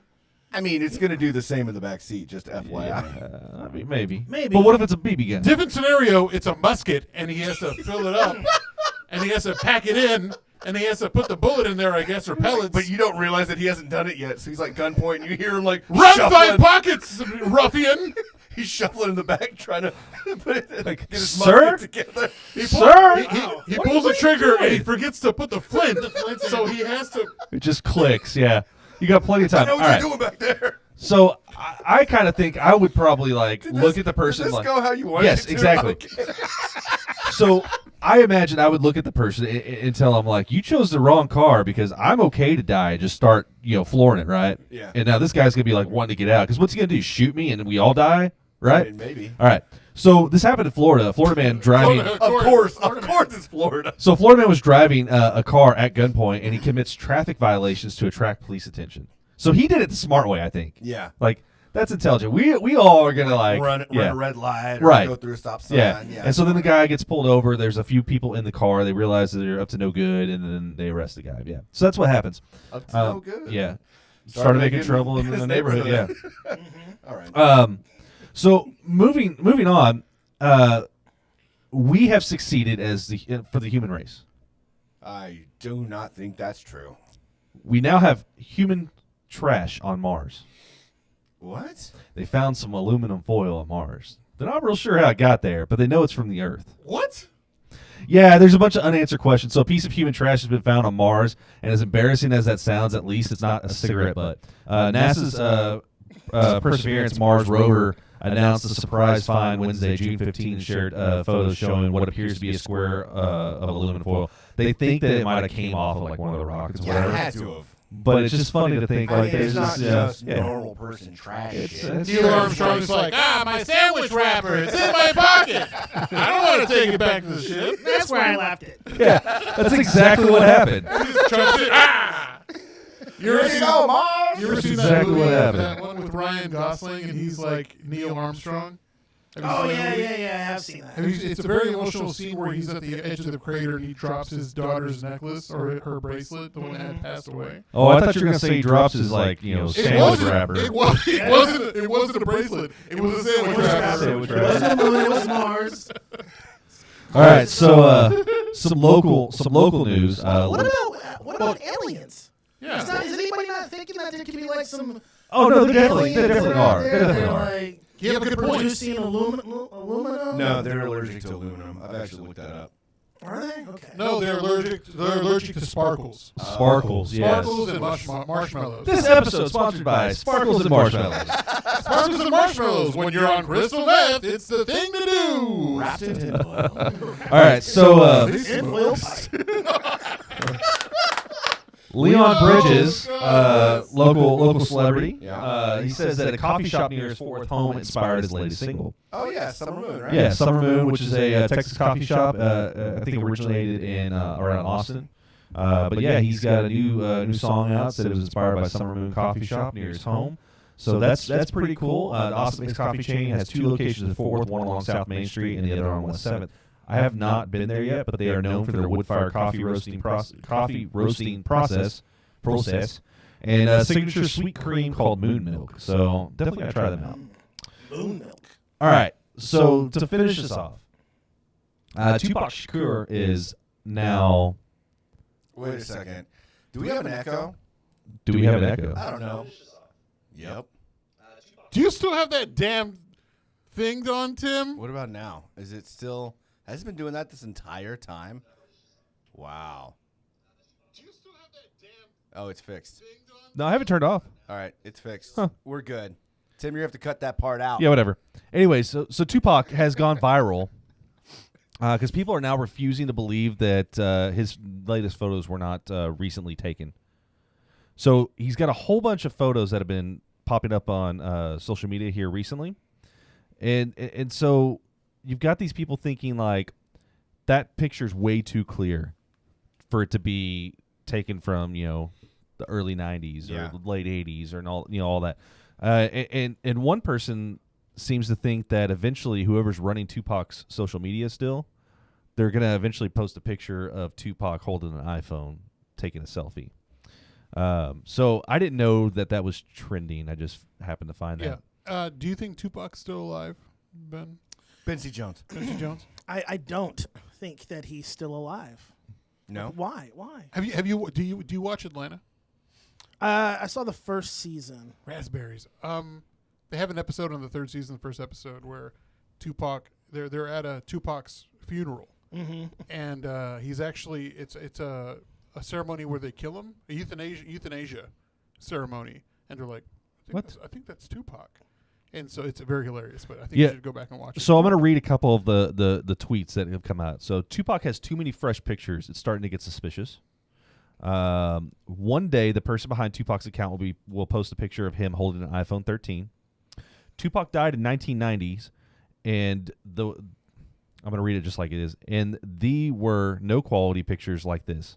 S3: I mean, it's gonna do the same in the back seat. Just FYI.
S2: I mean, maybe.
S4: Maybe.
S2: But what if it's a BB gun?
S1: Different scenario. It's a musket and he has to fill it up and he has to pack it in and he has to put the bullet in there, I guess, or pellets.
S3: But you don't realize that he hasn't done it yet. So he's like gunpoint, and you hear him like
S1: run by
S3: shuffling.
S1: pockets, ruffian.
S3: He's shuffling in the back, trying to put it,
S2: Like,
S3: get his
S2: sir?
S3: musket together.
S2: Sir?
S1: He
S2: What
S1: pulls
S2: are
S1: the
S2: you
S1: trigger and he
S2: doing?
S1: forgets to put the flint. So he has to.
S2: It just clicks. Yeah, you got plenty of
S3: I
S2: time.
S3: know
S2: All
S3: what
S2: right.
S3: you're doing back there.
S2: So I kind of think I would probably look at the person
S3: Did this
S2: like.
S3: go how you wanted
S2: Yes,
S3: it to?
S2: exactly.
S3: Okay.
S2: So I imagine I would look at the person and tell them like, you chose the wrong car because I'm okay to die and just start flooring it, right?
S3: Yeah.
S2: And now this guy's gonna be like wanting to get out because what's he gonna do? Shoot me and we all die, right?
S3: I mean, maybe.
S2: All right. So this happened in Florida. A Florida man driving.
S1: Florida.
S3: Of course, it's Florida.
S2: So a Florida man was driving a car at gunpoint and he commits traffic violations to attract police attention. So he did it the smart way, I think.
S3: Yeah.
S2: Like that's intelligent. We all are gonna
S3: Run
S2: yeah.
S3: a red light, or
S2: Right.
S3: go through a stop sign.
S2: Yeah.
S3: Yeah.
S2: And so then the guy gets pulled over. There's a few people in the car. They realize that they're up to no good, and then they arrest the guy. Yeah. So that's what happens.
S3: Up to no good.
S2: Yeah. Started making trouble in
S3: his
S2: the neighborhood. Yeah.
S3: All right.
S2: So moving on, we have succeeded as for the human race.
S3: I do not think that's true.
S2: We now have human trash on Mars.
S3: What?
S2: They found some aluminum foil on Mars. They're not real sure how it got there, but they know it's from the Earth.
S1: What?
S2: Yeah, there's a bunch of unanswered questions. So a piece of human trash has been found on Mars, and as embarrassing as that sounds, at least it's not a cigarette butt. NASA's Perseverance Mars rover announced a surprise find Wednesday, June 15, and shared photos showing what appears to be a square of aluminum foil. They think that it might have came off of like one of the rockets or
S3: Yeah,
S2: whatever.
S3: it had to have.
S2: But it's just funny to think like
S3: it's
S2: there's
S3: not
S2: just
S3: just normal person trash shit.
S1: Neil Armstrong's like, my sandwich wrapper, it's in my pocket. I don't want to take it back to the ship.
S4: That's where I left it.
S2: Yeah, that's exactly what happened.
S1: He just chucks it. You ever seen
S3: Mars?
S1: You ever seen
S2: exactly
S1: that movie,
S2: what happened.
S1: that one with Ryan Gosling, and he's like Neil Armstrong? Have you
S4: Oh,
S1: seen that
S4: yeah,
S1: movie?
S4: yeah, yeah. I have seen that.
S1: It's a very emotional scene where he's at the edge of the crater and he drops his daughter's necklace or her bracelet, the one that had passed away.
S2: Oh, I thought you were gonna say he drops his sandwich wrapper.
S1: It wasn't a bracelet. It was a sandwich wrapper.
S2: Sandwich
S4: It
S2: wrapper.
S4: wasn't the moon, it was Mars.
S2: All right, so some local news.
S4: What about aliens?
S1: Yeah.
S4: Is anybody not thinking that there could be like some?
S2: Oh no, they definitely are. They
S4: They're
S2: definitely are.
S4: like
S1: You have a good point.
S4: producing aluminum.
S3: No, they're allergic to aluminum. I've actually looked that up.
S4: Are they? Okay.
S1: No, they're allergic to sparkles.
S2: Sparkles, yes.
S1: Sparkles and marshmallows.
S2: This episode sponsored by Sparkles and Marshmallows.
S1: Sparkles and marshmallows. When you're on crystal meth, it's the thing to do.
S4: Wrapped in tinfoil.
S2: All right, so
S4: Tinfoil pipe.
S2: Leon Bridges, local celebrity,
S3: Yeah.
S2: he says that a coffee shop near his Fort Worth home inspired his latest single.
S3: Oh, yeah, Summer Moon, right?
S2: Yeah, Summer Moon, which is a Texas coffee shop. I think originated in around Austin. But yeah, he's got a new song out. Said it was inspired by Summer Moon Coffee Shop near his home. So that's pretty cool. The Austin-based coffee chain has 2 locations in Fort Worth, one along South Main Street and the other on West 7th. I have not been there yet, but they are known for their wood-fired coffee roasting process, and a signature sweet cream called Moon Milk. So definitely gotta try them out.
S4: Moon milk.
S2: All right, so to finish this off, Tupac Shakur is now.
S3: Wait a second. Do we have an echo?
S2: Do we have an echo?
S3: I don't know. Yep.
S1: Do you still have that damn thing on, Tim?
S3: What about now? Is it still... Has it been doing that this entire time? Wow.
S1: Do you still have that damn
S3: Oh, it's fixed.
S1: thing on?
S2: No, I have it turned off.
S3: All right, it's fixed.
S2: Huh.
S3: We're good. Tim, you have to cut that part out.
S2: Yeah, whatever. Anyway, so Tupac has gone viral because people are now refusing to believe that his latest photos were not recently taken. So he's got a whole bunch of photos that have been popping up on social media here recently, and so you've got these people thinking like that picture's way too clear for it to be taken from the early 90s
S3: Yeah.
S2: or late 80s or all that. And one person seems to think that eventually whoever's running Tupac's social media still, they're going to eventually post a picture of Tupac holding an iPhone taking a selfie. So I didn't know that was trending. I just happened to find that.
S1: Yeah. Do you think Tupac's still alive, Ben?
S3: BenCJones.
S1: BenCJones?
S4: I don't think that he's still alive.
S3: No.
S4: Why?
S1: Do you watch Atlanta?
S4: I saw the first season.
S1: Raspberries. They have an episode on the 3rd season, the first episode, where Tupac they're at a Tupac's funeral, and he's actually it's a ceremony where they kill him, a euthanasia ceremony, and they're like, I think that's Tupac. And so it's very hilarious, but I think you should go back and watch it.
S2: So I'm going to read a couple of the tweets that have come out. So Tupac has too many fresh pictures. It's starting to get suspicious. One day, the person behind Tupac's account will post a picture of him holding an iPhone 13. Tupac died in 1990s, and I'm going to read it just like it is. And there were no quality pictures like this.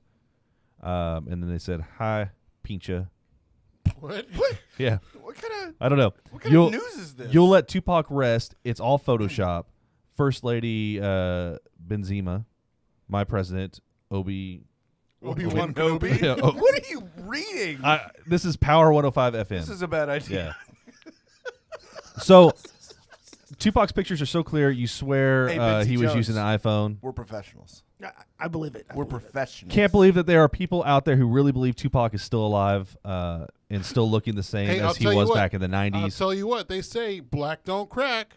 S2: And then they said, "Hi, Pincha."
S1: What?
S2: Yeah.
S3: What kind of...
S2: I don't know.
S3: What kind of news is this?
S2: You'll let Tupac rest. It's all Photoshop. First Lady Benzema, my president,
S1: Obi-Wan Kenobi?
S2: Yeah,
S3: What are you reading?
S2: this is Power 105 FM.
S3: This is a bad idea.
S2: Yeah. So Tupac's pictures are so clear, you swear
S3: Hey,
S2: he was
S3: BenCJones.
S2: using an iPhone.
S3: We're professionals.
S4: I believe it.
S3: We're professionals.
S2: Can't believe that there are people out there who really believe Tupac is still alive and still looking the same
S1: Hey, I'll
S2: as he
S1: tell you
S2: was
S1: what.
S2: back in the
S1: I'll
S2: 90s.
S1: tell you what, they say black don't crack.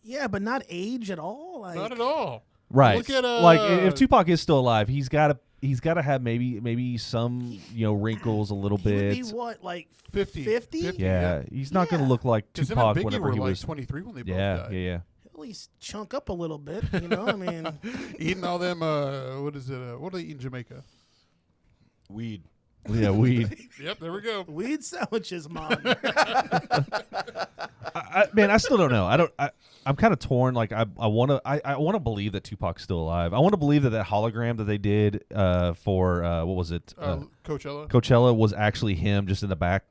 S4: Yeah, but not age at all. Like,
S1: Not at all.
S2: Right.
S1: Look at,
S2: like if Tupac is still alive, he's got to have maybe some wrinkles a little
S4: he would
S2: bit.
S4: be what, like
S1: 50.
S4: 50?
S2: Yeah, he's not going to look like
S1: Because him and
S2: Tupac
S1: Biggie
S2: whenever
S1: were
S2: he
S1: like
S2: was
S1: 23 when they
S2: Yeah,
S1: both died.
S2: yeah.
S4: At least chunk up a little bit, you know? I mean,
S1: Eating all them, what is it? What do they eat in Jamaica?
S3: Weed.
S2: Yeah, weed.
S1: Yep, there we go.
S4: weed sandwiches, Mom.
S2: Man, I still don't know. I'm kind of torn. Like I want to believe that Tupac's still alive. I want to believe that hologram that they did for what was it?
S1: Coachella.
S2: Coachella was actually him just in the back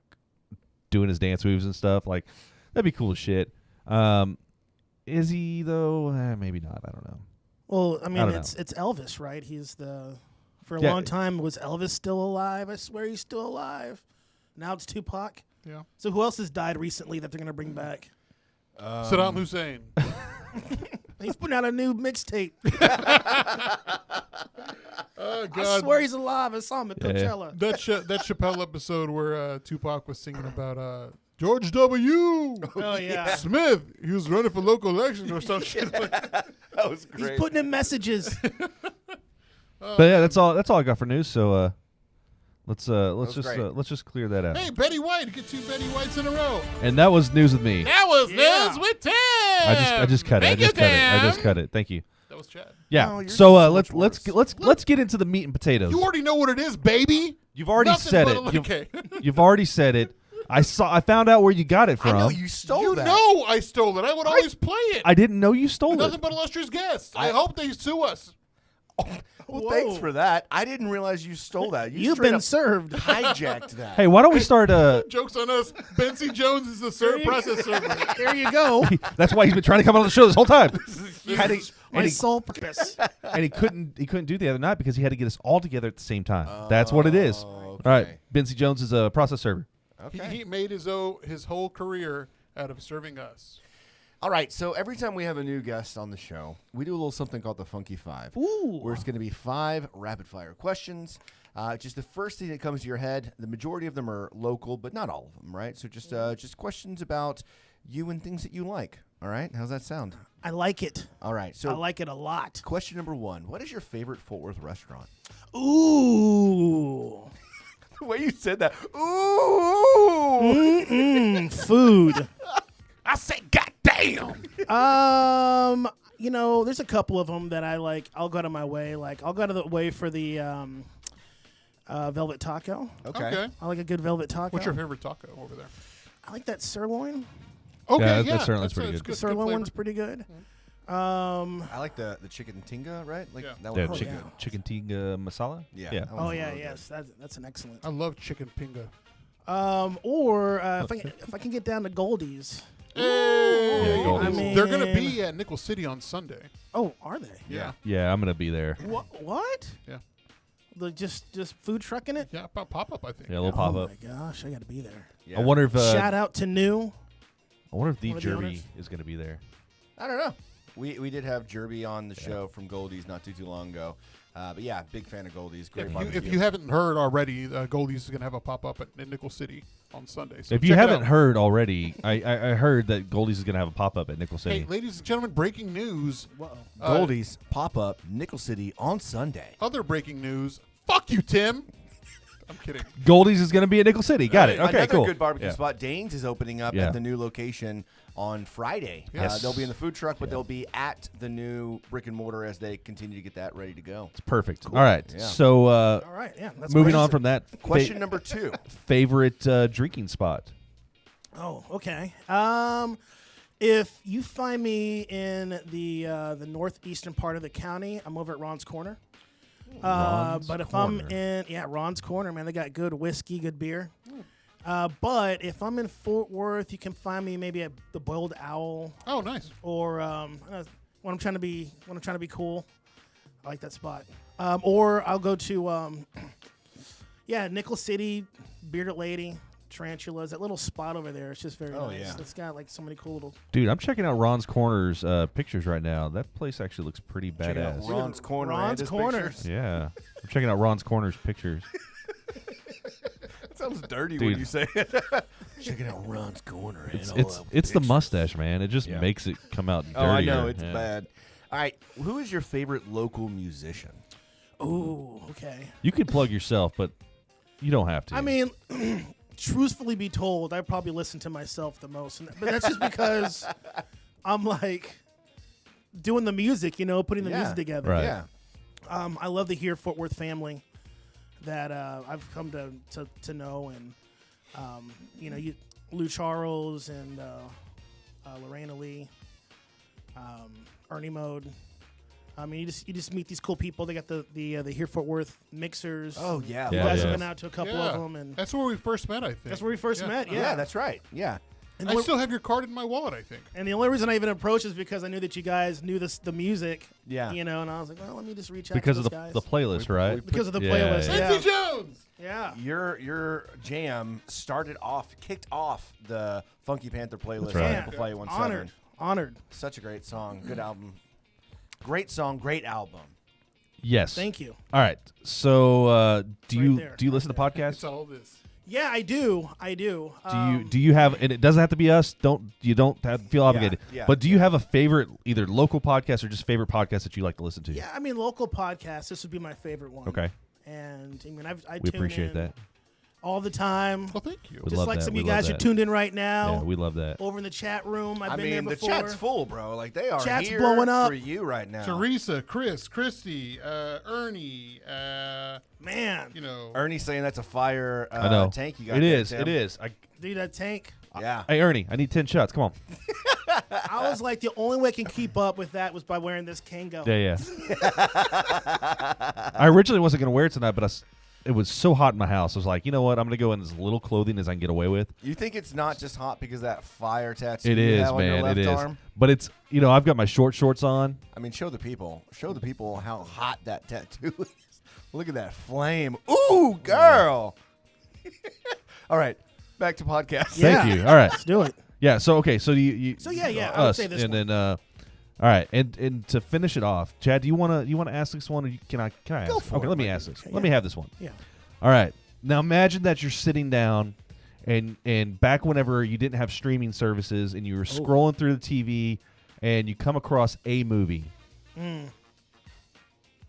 S2: doing his dance moves and stuff. Like that'd be cool as shit. Is he though? Maybe not. I don't know.
S4: Well, I mean,
S2: don't
S4: it's Elvis, right? He's for a
S2: Yeah.
S4: long time, was Elvis still alive? I swear he's still alive. Now it's Tupac.
S1: Yeah.
S4: So who else has died recently that they're going to bring back?
S1: Saddam Hussein.
S4: He's putting out a new mixtape.
S1: Oh,
S4: I
S1: God.
S4: swear he's alive. I saw him at
S2: Yeah.
S4: Coachella.
S1: That Chappelle episode where Tupac was singing about George W.
S4: Oh, yeah.
S1: Smith. He was running for local elections or some shit. Like,
S3: That was great.
S4: He's putting in messages.
S2: But yeah, that's all I got for news. So let's
S3: great.
S2: just clear that out.
S1: hey, Betty White. Get 2 Betty Whites in a row.
S2: And that was news with me.
S1: That was
S4: Yeah.
S1: News with Tim.
S2: I just cut it.
S1: Thank you,
S2: I just
S1: Tim.
S2: cut it. Thank you.
S1: That was Chad.
S2: Yeah.
S3: Oh, you're
S2: So
S3: so
S2: let's
S3: much
S2: let's get into the meat and potatoes.
S1: You already know what it is, baby.
S2: You've already
S1: Nothing
S2: said
S1: but
S2: it.
S1: a- okay.
S2: You've already said it. I found out where you got it
S3: I
S2: from.
S3: know you stole
S1: You
S3: that.
S1: know I stole it. I would always play it.
S2: I didn't know you stole
S1: Nothing
S2: it.
S1: but illustrious guests. I hope they sue us.
S3: Well,
S4: Whoa.
S3: thanks for that. I didn't realize you stole that. You
S4: You've
S3: straight
S4: been
S3: up
S4: served.
S3: hijacked that.
S2: Hey, why don't we start?
S1: Joke's on us. BenCJones is the process server.
S4: There you go.
S2: That's why he's been trying to come on the show this whole time.
S4: My sole purpose.
S2: And he couldn't do it the other night because he had to get us all together at the same time. That's what it is.
S3: Okay.
S2: All right, BenCJones is a process server.
S3: Okay.
S1: He made his whole career out of serving us.
S3: All right. So every time we have a new guest on the show, we do a little something called the Funky Five,
S4: Ooh.
S3: where it's going to be 5 rapid-fire questions. Just the first thing that comes to your head. The majority of them are local, but not all of them, right? So just questions about you and things that you like. All right. How's that sound?
S4: I like it.
S3: All right. So
S4: I like it a lot.
S3: question number 1: what is your favorite Fort Worth restaurant?
S4: Ooh.
S3: The way you said that. Ooh.
S4: Food.
S1: I said, goddamn.
S4: There's a couple of them that I like. I'll go to my way. Like, I'll go to the way for the velvet taco.
S1: Okay.
S4: I like a good velvet taco.
S1: What's your favorite taco over there?
S4: I like that sirloin.
S1: Okay,
S2: Yeah,
S1: yeah.
S2: that's certainly pretty good.
S4: The sirloin
S1: flavor.
S4: one's pretty good.
S3: I like the chicken tinga, right? Like
S1: Yeah.
S3: that
S2: Yeah,
S3: one's really
S4: yeah.
S3: good.
S2: chicken tikka masala.
S3: Yeah.
S2: Yeah.
S3: that one's
S4: Oh yeah,
S3: really good.
S4: yes, that's an excellent.
S1: I love chicken pinga.
S4: If I can get down to Goldie's.
S1: Hey.
S2: Yeah, Goldie's.
S4: I mean,
S1: They're going to be at Nickel City on Sunday.
S4: Oh, are they?
S3: Yeah.
S2: Yeah, I'm gonna be there.
S4: What?
S1: Yeah.
S4: Just food trucking it?
S1: Yeah, pop-up, I think.
S2: Yeah, a little pop
S4: Oh
S2: up.
S4: my gosh, I got to be there.
S3: Yeah.
S2: I wonder if
S4: Shout out to New.
S2: I wonder if the
S4: one of the
S2: Jerby
S4: owners.
S2: is gonna be there.
S3: I don't know. We did have Jerby on the show from Goldie's not too long ago. But yeah, big fan of Goldie's. Great
S1: If
S3: barbecue.
S1: you haven't heard already, Goldie's is going to have a pop-up at Nickel City on Sunday. So
S2: If you
S1: check it
S2: haven't
S1: out.
S2: heard already, I heard that Goldie's is gonna have a pop up at Nickel City.
S1: Hey, ladies and gentlemen, breaking news.
S4: Whoa.
S3: Goldie's pop up Nickel City on Sunday.
S1: Other breaking news. Fuck you, Tim. I'm kidding.
S2: Goldie's is gonna be at Nickel City. Got it. Okay,
S3: Another
S2: cool.
S3: good barbecue
S2: Yeah.
S3: spot. Dane's is opening up
S2: Yeah.
S3: at the new location on Friday.
S1: Yes.
S3: They'll be in the food truck, but they'll be at the new brick and mortar as they continue to get that ready to go.
S2: It's perfect. All right.
S3: Yeah.
S2: So
S4: All right, yeah. That's
S2: moving
S4: great.
S2: on from that,
S3: Question number 2.
S2: favorite drinking spot.
S4: Oh, okay. If you find me in the northeastern part of the county, I'm over at Ron's Corner.
S2: Ron's
S4: But if
S2: Corner.
S4: I'm in Ron's Corner, man, they got good whiskey, good beer. But if I'm in Fort Worth, you can find me maybe at the Boiled Owl,
S1: Oh, nice.
S4: or when I'm trying to be cool. I like that spot. Or I'll go to Nickel City, Bearded Lady. tarantulas. That little spot over there, it's just very
S3: Oh,
S4: nice.
S3: yeah.
S4: It's got like so many cool little.
S2: Dude, I'm checking out Ron's Corner's pictures right now. That place actually looks pretty
S3: Check out
S2: badass.
S3: Ron's Corner.
S4: Ron's
S3: and his
S4: Corner.
S3: pictures.
S2: Yeah, I'm checking out Ron's Corner's pictures.
S3: It sounds dirty
S2: Dude.
S3: when you say it. Checking out Ron's Corner.
S2: It's the mustache, man. It just makes it come out dirtier.
S3: Oh, I know. It's
S2: Yeah.
S3: bad. All right. Who is your favorite local musician?
S4: Ooh, okay.
S2: You can plug yourself, but you don't have to.
S4: I mean, truthfully be told, I probably listen to myself the most, but that's just because I'm like doing the music, putting the music together.
S2: Right.
S3: Yeah.
S4: I love the Here Fort Worth family that I've come to know, and Lou Charles and Lorena Lee, Ernie Mode. I mean, you just meet these cool people. They got the Here Fort Worth mixers.
S3: Oh, yeah.
S4: You
S2: Yeah,
S4: guys
S2: yeah.
S4: have been out to a couple of them, and
S1: That's where we first met, I think.
S4: that's where we first met.
S3: Yeah, that's right. Yeah.
S4: And
S1: I
S4: the,
S1: still have your card in my wallet, I think.
S4: and the only reason I even approached is because I knew that you guys knew the music.
S3: Yeah.
S4: And I was like, well, let me just reach out
S2: because
S4: to
S2: of
S4: those
S2: the
S4: guys.
S2: the playlist, right?
S4: Because of the
S2: Yeah,
S4: playlist.
S2: yeah.
S4: Yeah.
S1: BenCJones!
S4: Yeah.
S3: Your jam kicked off the Funky Panther playlist
S2: That's right.
S3: on
S4: Yeah.
S3: Amplify 107.
S4: Honored.
S3: Such a great song. Good album. Great song. Great album.
S2: Yes.
S4: Thank you.
S2: All right. So, do
S4: Right
S2: you
S4: there,
S2: do you
S4: right
S2: listen to
S4: there.
S1: It's
S2: podcasts?
S1: all this.
S4: Yeah, I do.
S2: Do you have? And it doesn't have to be us. You don't feel obligated.
S3: yeah,
S2: but do you have a favorite, either local podcast or just favorite podcast that you like to listen to?
S4: Yeah, I mean, local podcasts. This would be my favorite one.
S2: Okay.
S4: And I mean, I
S2: We
S4: tune
S2: appreciate
S4: in
S2: that.
S4: all the time.
S1: Well, thank you.
S2: We
S4: Just
S2: love
S4: like
S2: that.
S4: some of
S2: We
S4: you
S2: love
S4: guys are
S2: that.
S4: tuned in right
S2: Yeah,
S4: now.
S2: we love that.
S4: Over in the chat room. I've
S3: I
S4: been
S3: mean,
S4: there
S3: the
S4: before.
S3: chat's full, bro. Like, they are
S4: Chat's
S3: here
S4: blowing up.
S3: for you right now.
S1: Teresa, Chris, Christy, Ernie,
S4: Man,
S3: Ernie's saying that's a fire
S2: I know.
S3: tank you got
S2: It
S3: there,
S2: is.
S3: Tim.
S2: It is.
S4: dude, that tank.
S3: Yeah.
S2: Hey, Ernie, I need 10 shots. Come on.
S4: I was like, the only way I can keep up with that was by wearing this Kango.
S2: Yeah. I originally wasn't going to wear it tonight, but it was so hot in my house. I was like, you know what? I'm going to go in as little clothing as I can get away with.
S3: You think it's not just hot because of that fire tattoo
S2: It
S3: you
S2: is,
S3: have on your
S2: man.
S3: left
S2: It is.
S3: arm?
S2: But it's, I've got my short shorts on.
S3: I mean, show the people how hot that tattoo is. Look at that flame. Ooh, girl. All right, back to podcast.
S4: Yeah.
S2: Thank you. All right.
S4: Let's do it.
S2: Yeah. So, okay. So, yeah.
S4: So, yeah, I would
S2: Us.
S4: say this
S2: and
S4: one.
S2: then, all right. And to finish it off, Chad, do you want to ask this one? Or can I ask?
S3: Go for
S2: okay,
S3: it,
S2: let me
S3: Mike.
S2: ask this.
S4: Okay,
S2: Let me have this one.
S4: Yeah.
S2: All right. Now imagine that you're sitting down and back whenever you didn't have streaming services and you were scrolling through the TV and you come across a movie.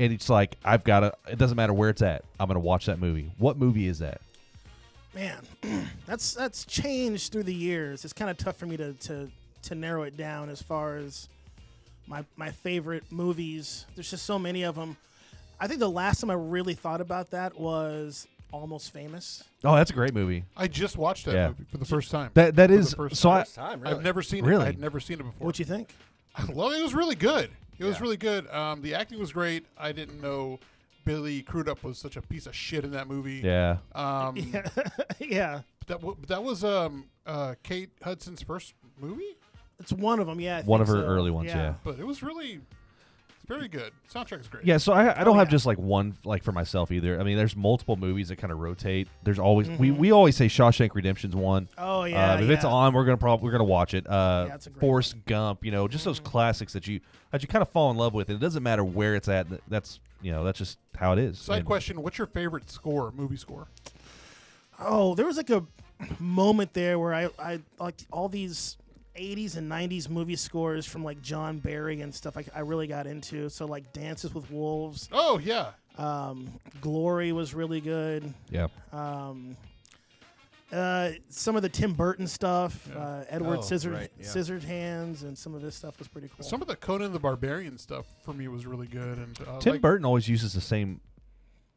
S2: And it's like, it doesn't matter where it's at. I'm going to watch that movie. What movie is that?
S4: Man, that's changed through the years. It's kind of tough for me to narrow it down as far as my favorite movies. There's just so many of them. I think the last time I really thought about that was Almost Famous.
S2: Oh, that's a great movie.
S1: I just watched that movie for the first time.
S2: That
S1: For
S2: is
S1: the first
S2: so
S1: time.
S3: First time, really.
S1: I've never seen
S2: Really?
S1: it. I'd never seen it before.
S4: What'd you think?
S1: Well, it was really good. It was
S3: Yeah.
S1: really good. The acting was great. I didn't know Billy Crudup was such a piece of shit in that movie.
S2: Yeah.
S4: Yeah,
S1: That was Kate Hudson's first movie,
S4: it's one of them. Yeah, I
S2: One of
S4: think
S2: her
S4: so.
S2: early ones, yeah.
S1: but it was really very good. Soundtrack's great.
S2: Yeah, so I don't have
S4: yeah.
S2: just like one like for myself either. I mean, there's multiple movies that kind of rotate. There's always we always say Shawshank Redemption's one.
S4: Oh yeah,
S2: If it's on, we're gonna watch it.
S4: it's a great
S2: Forrest Gump, just those classics that you kind of fall in love with, and it doesn't matter where it's at. That's just how it is.
S1: Side
S2: And-
S1: question: what's your favorite movie score?
S4: Oh, there was like a moment there where I like all these 80s and 90s movie scores from like John Barry and stuff I really got into. So like Dances with Wolves,
S1: Oh yeah,
S4: Glory was really good.
S2: Yeah.
S4: Some of the Tim Burton stuff, Edward
S3: Oh, right, yeah.
S4: Scissorhands, and some of this stuff was pretty cool.
S1: some of the Conan the Barbarian stuff for me was really good. And
S2: Tim Burton always uses the same.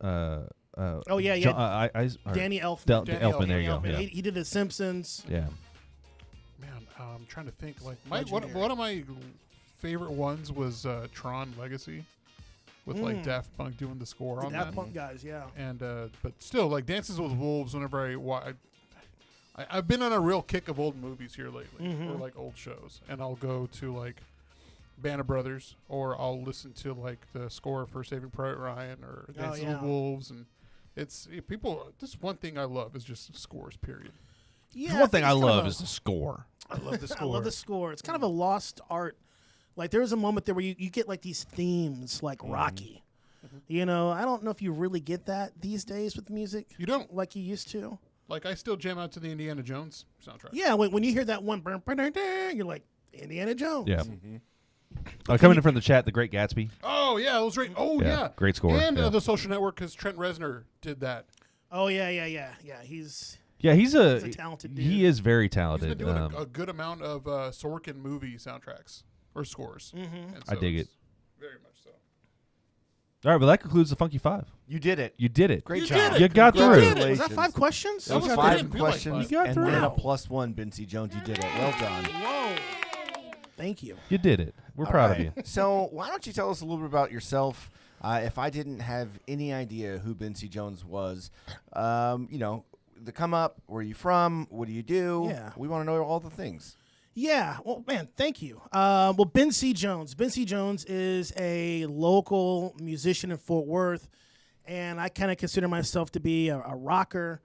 S4: Oh, yeah,
S2: John,
S4: Danny Elfman.
S1: Danny
S2: Elfman. There you go.
S4: Elfman.
S2: Yeah.
S4: He did The Simpsons.
S2: Yeah.
S1: Man, I'm trying to think. Like
S4: Legendary.
S1: one of my favorite ones was Tron Legacy, with like Daft Punk doing the score
S4: The
S1: on
S4: Daft
S1: that.
S4: Punk guys, yeah.
S1: And but still, like Dances with Wolves. Whenever I've been on a real kick of old movies here lately, or like old shows, and I'll go to like Band of Brothers, or I'll listen to like the score for Saving Private Ryan or Dances with Wolves, and it's people. This one thing I love is just scores. Period.
S4: Yeah,
S2: One thing
S4: think
S2: I
S4: it's kind of
S2: love
S4: a-
S2: is the score.
S1: I love the
S4: I
S1: score.
S4: love the score. It's kind of a lost art. Like there was a moment there where you get like these themes like Rocky. You know, I don't know if you really get that these days with music.
S1: You don't.
S4: Like you used to.
S1: Like, I still jam out to the Indiana Jones soundtrack.
S4: Yeah, when you hear that one, you're like, Indiana Jones.
S2: Yeah. Coming in from the chat, The Great Gatsby.
S1: Oh, yeah, it was right. Oh,
S2: Yeah,
S1: yeah.
S2: great score,
S1: And
S2: yeah.
S1: The Social Network, because Trent Reznor did that.
S4: Oh, yeah. He's
S2: Yeah, he's a
S4: talented dude.
S2: He is very
S1: He's been
S2: talented.
S1: doing a good amount of Sorkin movie soundtracks or scores.
S4: Mm-hmm.
S1: And
S2: I dig
S1: it's
S2: it.
S1: Very much so.
S2: All right, well, that concludes the Funky Five.
S3: You did it.
S2: You did it.
S3: Great
S1: You
S3: job.
S1: did it.
S2: You got through.
S4: Was that 5 questions?
S3: That was
S1: That
S3: 5
S1: didn't feel like
S3: questions
S1: five.
S2: You got
S3: and
S2: through.
S3: then a
S4: Wow.
S3: +1, BenCJones. You did it. Well done.
S4: Whoa. Thank you.
S2: You did it. We're
S3: All
S2: proud
S3: right.
S2: of you.
S3: So why don't you tell us a little bit about yourself? If I didn't have any idea who BenCJones was, the come up, where are you from? What do you do?
S4: Yeah.
S3: We want to know all the things.
S4: Yeah. Well, man, thank you. Well, BenCJones. BenCJones is a local musician in Fort Worth, and I kind of consider myself to be a rocker.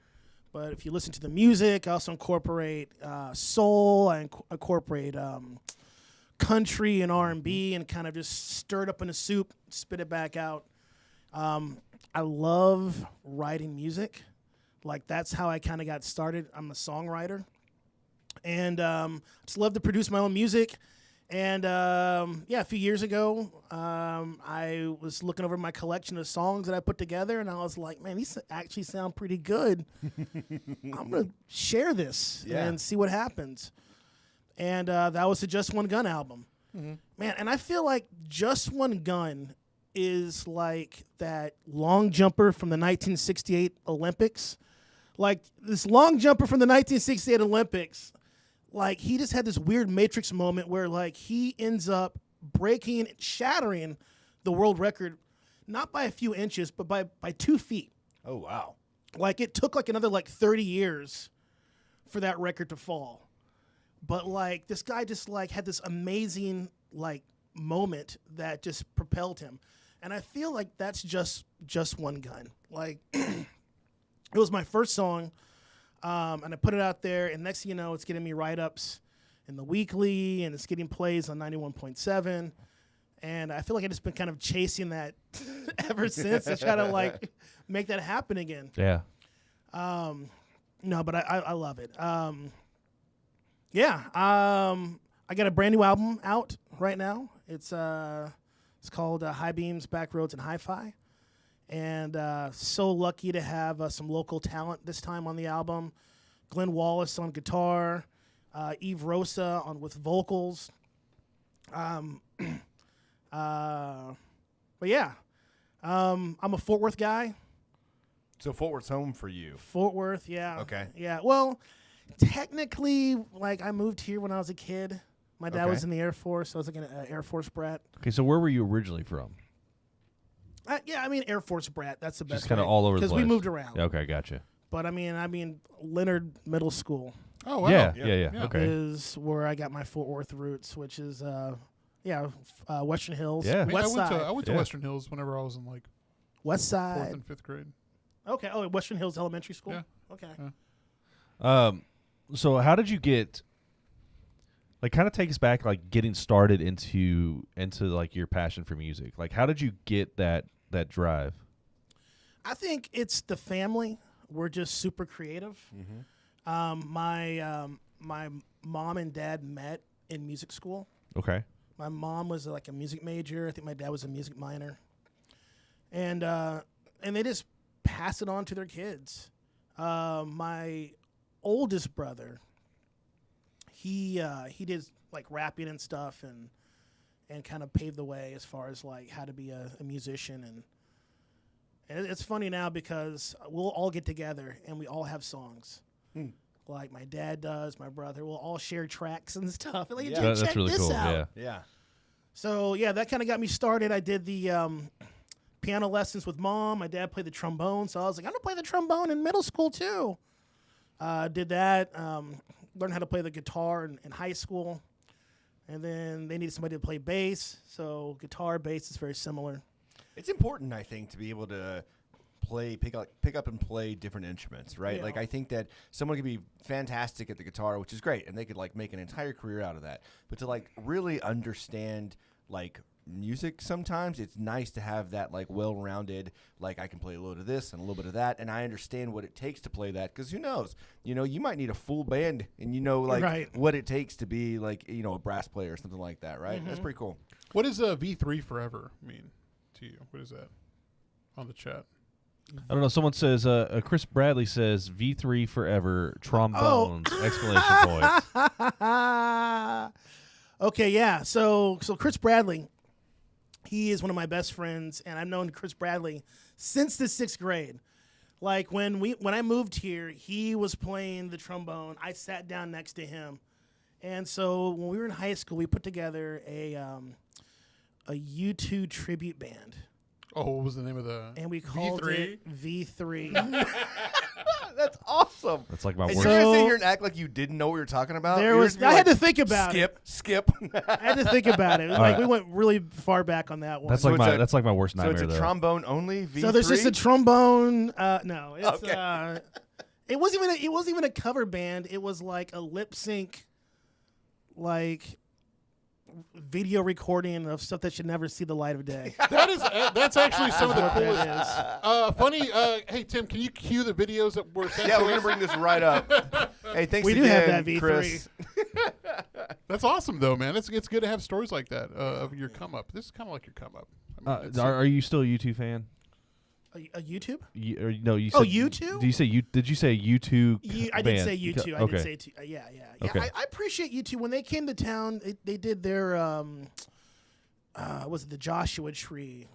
S4: But if you listen to the music, I also incorporate soul. I incorporate country and R&B, and kind of just stir it up in a soup, spit it back out. I love writing music. Like, that's how I kind of got started. I'm a songwriter. And just love to produce my own music. And a few years ago, I was looking over my collection of songs that I put together, and I was like, man, these actually sound pretty good. I'm going to share this and see what happens. And that was the Just One Gun album.
S1: Mm-hmm.
S4: Man, and I feel like Just One Gun is like that long jumper from the 1968 Olympics. Like, this long jumper from the 1968 Olympics, like, he just had this weird Matrix moment where, like, he ends up shattering the world record, not by a few inches, but by 2 feet.
S3: Oh, wow.
S4: Like, it took, like, another, 30 years for that record to fall. But, like, this guy just, had this amazing, moment that just propelled him. And I feel like that's just One Gun. Like, it was my first song, and I put it out there, and next thing you know, it's getting me write-ups in the weekly, and it's getting plays on 91.7. And I feel like I've just been kind of chasing that ever since to try to, make that happen again.
S2: Yeah.
S4: No, but I love it. I got a brand new album out right now. It's called High Beams, Back Roads, and Hi-Fi. And so lucky to have some local talent this time on the album. Glenn Wallace on guitar, Eve Rosa with vocals. I'm a Fort Worth guy.
S3: So Fort Worth's home for you.
S4: Fort Worth, yeah.
S3: Okay.
S4: Yeah, well, technically, I moved here when I was a kid. My dad
S3: Okay.
S4: was in the Air Force. I was an Air Force brat.
S2: Okay, so where were you originally from?
S4: Air Force brat. That's the best.
S2: Just kind of all over the place.
S4: because we moved around.
S2: Okay, gotcha.
S4: But I mean, Leonard Middle School
S1: Oh, wow.
S2: Yeah.
S1: Yeah.
S2: Okay.
S4: is where I got my Fort Worth roots, which is Western Hills.
S2: Yeah.
S1: I mean,
S4: West Side.
S1: I went to
S2: Yeah.
S1: Western Hills whenever I was in,
S4: West
S1: 4th
S4: Side.
S1: and 5th grade.
S4: Okay. Oh, Western Hills Elementary School.
S1: Yeah.
S4: Okay.
S1: Yeah.
S2: So how did you get? Kind of take us back, getting started into your passion for music. How did you get that drive?
S4: I think it's the family. We're just super creative.
S3: Mm-hmm.
S4: My mom and dad met in music school.
S2: Okay.
S4: My mom was a music major. I think my dad was a music minor. And they just pass it on to their kids. My oldest brother, he did rapping and stuff and kind of paved the way as far as how to be a musician. And it's funny now because we'll all get together and we all have songs. Like my dad does, my brother. We'll all share tracks and stuff.
S3: Yeah.
S4: Check
S2: That's really
S4: this
S2: cool.
S4: out.
S3: Yeah.
S4: So that kind of got me started. I did the piano lessons with mom. My dad played the trombone, so I was like, I'm gonna play the trombone in middle school too. Did that. Learned how to play the guitar in high school, and then they needed somebody to play bass. So guitar, bass is very similar.
S3: It's important, I think, to be able to pick up and play different instruments, right?
S4: Yeah.
S3: Like I think that someone could be fantastic at the guitar, which is great, and they could like make an entire career out of that. But to like really understand like music, sometimes it's nice to have that like well-rounded, like I can play a little bit of this and a little bit of that, and I understand what it takes to play that, because who knows, you might need a full band, and like what it takes to be like a brass player or something like that, right? That's pretty cool.
S1: What does V3 Forever mean to you? What is that on the chat?
S2: I don't know. Someone says, Chris Bradley says, V3 forever, trombones, exclamation point.
S4: Okay, yeah. So Chris Bradley, he is one of my best friends, and I've known Chris Bradley since the 6th grade. Like when I moved here, he was playing the trombone. I sat down next to him, and so when we were in high school, we put together a U2 tribute band.
S1: Oh, what was the name of the?
S4: And we called it V3.
S3: That's awesome.
S2: That's like my
S3: And
S2: worst.
S3: you're gonna sit here and act like you didn't know what we were talking about.
S4: I had to think about it.
S3: Skip.
S4: I had to think about it. It was like we went really far back on that one.
S2: That's like my worst nightmare.
S3: So it's a trombone only V3.
S4: So there's just a trombone. No, it's
S3: Okay.
S4: it wasn't even a cover band. It was like a lip sync, like video recording of stuff that should never see the light of day.
S1: That's actually some of the
S4: That
S1: coolest. Funny. Hey Tim, can you cue the videos that were sent?
S3: Yeah,
S1: to
S3: we're gonna
S1: us?
S3: bring this right up. Hey, thanks
S4: We do
S3: again,
S4: have that V3.
S3: Chris.
S1: That's awesome though, man. It's good to have stories like that of your come up. This is kind of like your come up. I mean,
S2: Are you still a U2 fan?
S4: A YouTube?
S2: You said,
S4: U2?
S2: Did you say U2?
S4: I did say U2. I
S2: Okay.
S4: did say yeah.
S2: Okay.
S4: I appreciate U2. When they came to town, they did their was it the Joshua Tree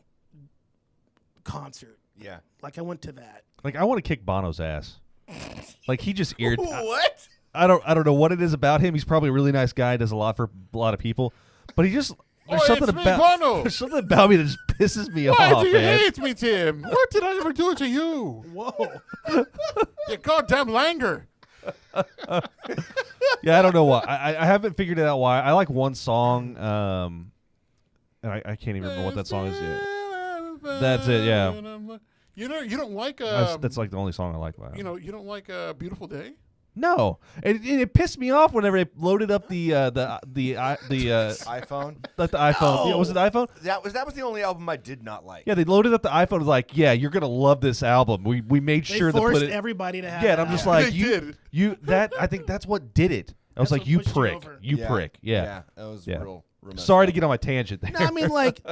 S4: concert?
S3: Yeah.
S4: Like I went to that.
S2: Like I want to kick Bono's ass. Like he just
S3: What?
S2: I don't know what it is about him. He's probably a really nice guy, does a lot for a lot of people, but he just there's something
S1: it's me,
S2: about
S1: Bono.
S2: there's something about me that just pisses me
S1: Why
S2: off,
S1: do you
S2: man.
S1: hate me, Tim? What did I ever do to you?
S4: Whoa.
S1: You goddamn langer.
S2: Yeah, I don't know why. I haven't figured it out why. I like one song, and I can't even remember what that song is yet. That's it, yeah.
S1: You don't like
S2: That's like the only song I like by him.
S1: you don't like a Beautiful Day?
S2: No, it pissed me off whenever they loaded up the
S3: iPhone.
S2: like the iPhone. Yeah, was it the iPhone?
S3: That was the only album I did not like.
S2: Yeah, they loaded up the iPhone. It was like, yeah, you're gonna love this album. We made
S4: They
S2: sure to
S4: forced
S2: put it.
S4: everybody to have
S2: Yeah, and
S4: that.
S2: I'm just like,
S1: They did.
S2: I think that's what did it. I was
S4: That's
S2: like,
S4: what
S2: you
S4: pushed you
S2: prick,
S4: over.
S2: you prick. Yeah.
S3: That was
S2: Yeah.
S3: real messed
S2: Sorry
S3: up.
S2: to get on my tangent there.
S4: No, I mean like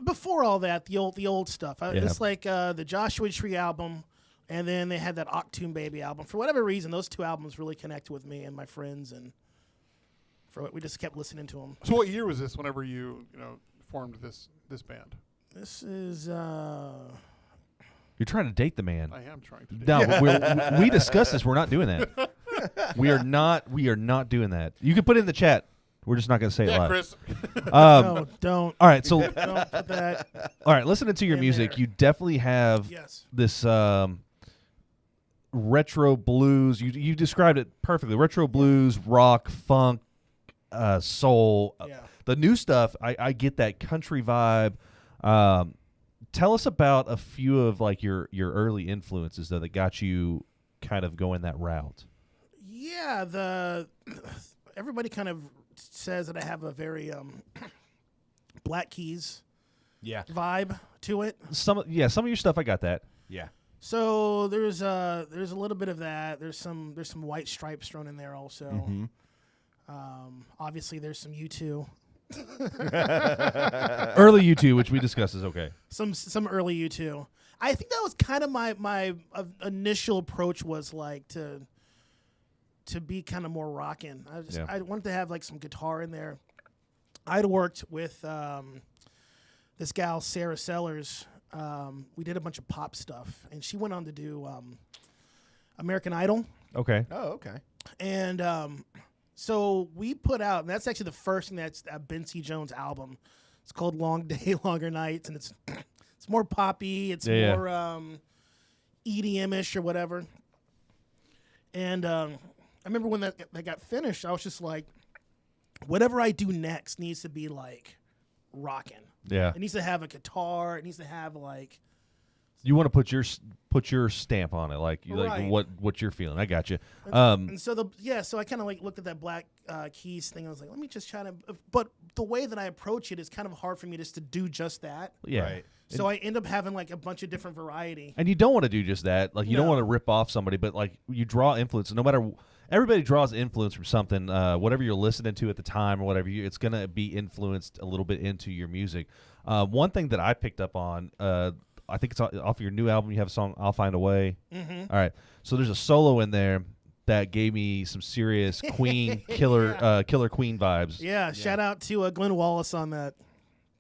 S4: before all that, the old stuff.
S2: Yeah.
S4: It's like the Joshua Tree album, and then they had that Octoon Baby album. For whatever reason, those two albums really connected with me and my friends, and we just kept listening to them.
S1: So what year was this? Whenever you formed this band?
S4: This is
S2: You're trying to date the man.
S1: I am trying to. Do
S2: No, but we discussed this. We're not doing that. We are not doing that. You can put it in the chat. We're just not going to say it
S1: yeah,
S2: live.
S1: Chris.
S4: no, don't.
S2: All right, so
S4: Don't put that.
S2: all right, listening to your
S4: In
S2: music,
S4: there.
S2: you definitely have
S4: Yes.
S2: this retro blues. You described it perfectly. Retro blues, rock, funk, soul.
S4: Yeah.
S2: The new stuff, I get that country vibe. Tell us about a few of like your early influences that got you kind of going that route.
S4: Yeah, everybody kind of says that I have a very Black Keys vibe to it.
S2: Some of your stuff, I got that.
S3: Yeah.
S4: So there's a little bit of that. There's some White Stripes thrown in there also.
S3: Mm-hmm.
S4: Obviously there's some U2.
S2: Early U2, which we discussed, is okay.
S4: Some early U2. I think that was kind of my initial approach, was like to be kind of more rockin'. I wanted to have like some guitar in there. I'd worked with this gal Sarah Sellers. We did a bunch of pop stuff, and she went on to do American Idol.
S2: Okay.
S3: Oh, okay.
S4: And so we put out, and that's actually the first thing that's a BenCJones album. It's called Long Day, Longer Nights, and it's more poppy. It's more EDM-ish or whatever. And I remember when that got finished, I was just like, whatever I do next needs to be like rocking.
S2: Yeah.
S4: It needs to have a guitar. It needs to have like
S2: You want to put your stamp on it, like
S4: Right.
S2: what you're feeling. I got you.
S4: And so so I kind of like looked at that Black Keys thing. I was like, let me just try to. But the way that I approach it is kind of hard for me just to do just that.
S2: Yeah.
S3: Right.
S4: So I end up having like a bunch of different variety.
S2: And you don't want to do just that. Like you don't
S4: No.
S2: want to rip off somebody, but like you draw influence. No matter everybody draws influence from something. Whatever you're listening to at the time or whatever, it's gonna be influenced a little bit into your music. One thing that I picked up on, I think it's off your new album. You have a song, "I'll Find a Way."
S4: Mm-hmm.
S2: All right, so there's a solo in there that gave me some serious Queen killer Queen vibes.
S4: Yeah, shout out to Glenn Wallace on that.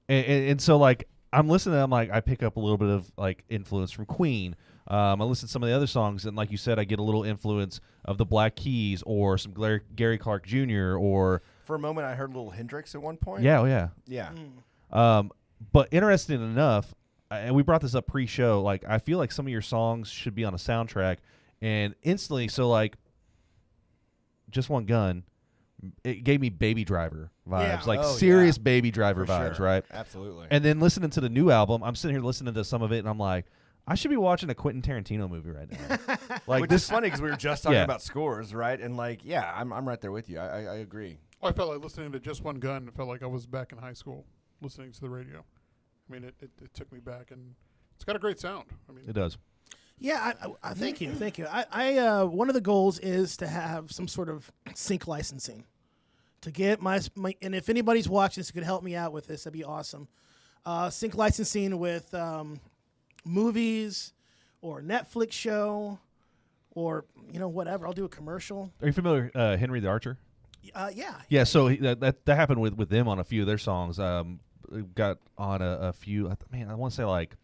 S2: And so like I'm listening, I'm like I pick up a little bit of like influence from Queen. I listen to some of the other songs, and like you said, I get a little influence of the Black Keys or some Gary Clark Jr. or
S3: For a moment, I heard a little Hendrix at one point.
S2: yeah.
S3: Yeah.
S2: But interesting enough, and we brought this up pre-show, like I feel like some of your songs should be on a soundtrack, and instantly, so like Just One Gun, it gave me Baby Driver vibes,
S4: Yeah.
S2: like
S3: Oh,
S2: serious
S3: yeah.
S2: Baby Driver
S3: For
S2: vibes,
S3: sure.
S2: right?
S3: Absolutely.
S2: And then listening to the new album, I'm sitting here listening to some of it, and I'm like, I should be watching a Quentin Tarantino movie right now. Like
S3: Which
S2: this,
S3: is funny because we were just talking
S2: Yeah.
S3: about scores, right? And like, yeah, I'm right there with you. I agree.
S1: I felt like listening to Just One Gun. It felt like I was back in high school listening to the radio. I mean, it took me back, and it's got a great sound. I mean,
S2: it does.
S4: Yeah, I thank you. I one of the goals is to have some sort of sync licensing to get my and if anybody's watching this who could help me out with this, that'd be awesome. Sync licensing with movies or Netflix show or whatever. I'll do a commercial.
S2: Are you familiar with Henry the Archer?
S4: Yeah.
S2: Yeah, so that happened with them on a few of their songs. Got on a few. Man, I want to say like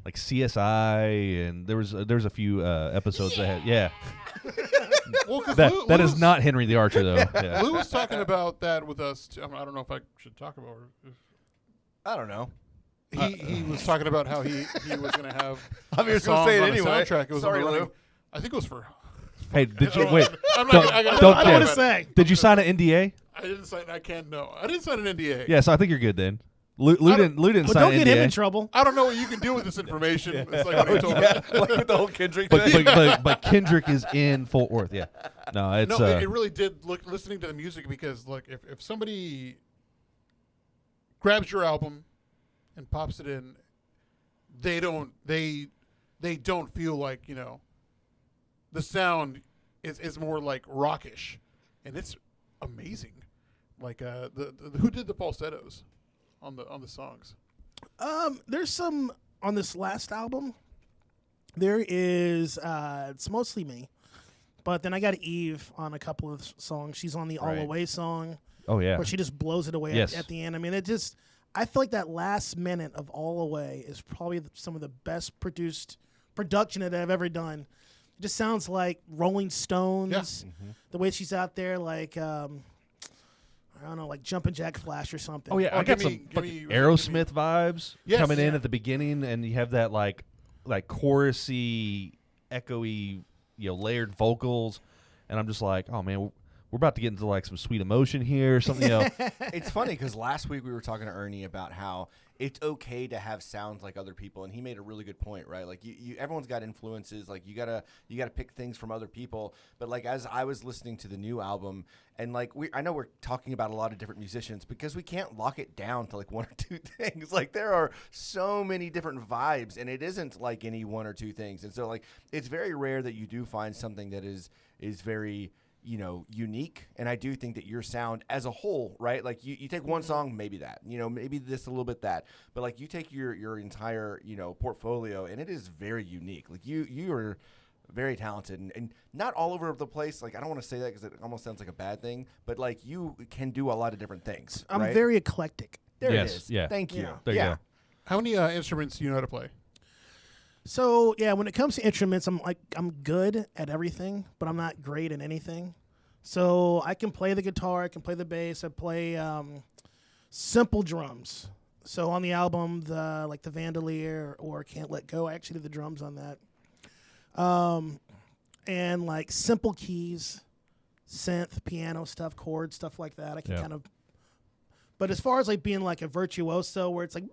S2: CSI, and there was a few episodes that had. Yeah,
S1: well, 'cause
S2: that is not Henry the Archer though. Yeah.
S1: Lou was talking about that with us. I don't know if I should talk about it.
S3: I don't know.
S1: He was talking about how he was going to have
S3: I'm just
S1: songs
S3: gonna say it
S1: on a
S3: anyway.
S1: soundtrack. It was
S3: Sorry,
S1: running,
S3: Lou.
S1: I think it was for.
S2: Hey, did you wait?
S1: I'm
S2: Don't-
S1: not. I
S2: don't
S4: I don't
S2: care.
S4: want to say.
S2: Did you sign an NDA?
S1: I didn't sign. I can't know. I didn't sign an NDA.
S2: Yeah, so I think you're good then. Lou didn't
S4: Well,
S2: sign
S4: don't
S2: an
S4: get
S2: NDA.
S4: him in trouble.
S1: I don't know what you can do with this information. It's like when he told me.
S3: Yeah, like with the whole Kendrick thing.
S2: But Kendrick is in Fort Worth. Yeah, no, it's
S1: No, it really did. Look, listening to the music, because look, if somebody grabs your album and pops it in, they don't feel like the sound is more like rockish, and it's amazing. Like the who did the falsettos on the songs?
S4: There's some on this last album. There is it's mostly me, but then I got Eve on a couple of songs. She's on the All
S3: Right.
S4: Away song,
S2: oh yeah.
S4: where she just blows it away
S2: Yes.
S4: at the end. I mean, I feel like that last minute of All Away is probably some of the best production that I've ever done. It just sounds like Rolling Stones.
S1: Yeah.
S4: The way she's out there, like I don't know, like Jumpin' Jack Flash or something.
S2: Oh yeah,
S1: Oh,
S2: I got
S1: give
S2: some
S1: me-
S2: fucking
S1: give me-
S2: Aerosmith vibes
S1: Yes.
S2: coming in
S1: Yeah.
S2: at the beginning, and you have that like chorusy, echoey, layered vocals, and I'm just like, oh man, we're about to get into like some sweet emotion here or something.
S3: It's funny because last week we were talking to Ernie about how it's okay to have sounds like other people, and he made a really good point, right? Like you everyone's got influences, like you gotta pick things from other people. But like as I was listening to the new album, and like I know we're talking about a lot of different musicians because we can't lock it down to like one or two things. Like there are so many different vibes, and it isn't like any one or two things. And so like it's very rare that you do find something that is very unique. And I do think that your sound as a whole, right? Like you take one song, maybe that, maybe this a little bit that, but like you take your entire, portfolio, and it is very unique. Like you are very talented and not all over the place. Like I don't want to say that because it almost sounds like a bad thing, but like you can do a lot of different things.
S4: I'm
S3: right?
S4: very eclectic.
S3: There
S2: Yes,
S3: it is.
S2: yeah.
S3: Thank you.
S4: Yeah.
S2: There you
S3: yeah.
S2: go.
S1: How many instruments do you know how to play?
S4: So yeah, when it comes to instruments, I'm good at everything, but I'm not great at anything. So I can play the guitar, I can play the bass, I play simple drums. So on the album, the Vandalier or Can't Let Go, I actually did the drums on that. And like simple keys, synth, piano stuff, chords, stuff like that. I can
S2: Yeah.
S4: kind of. But as far as like being like a virtuoso, where it's like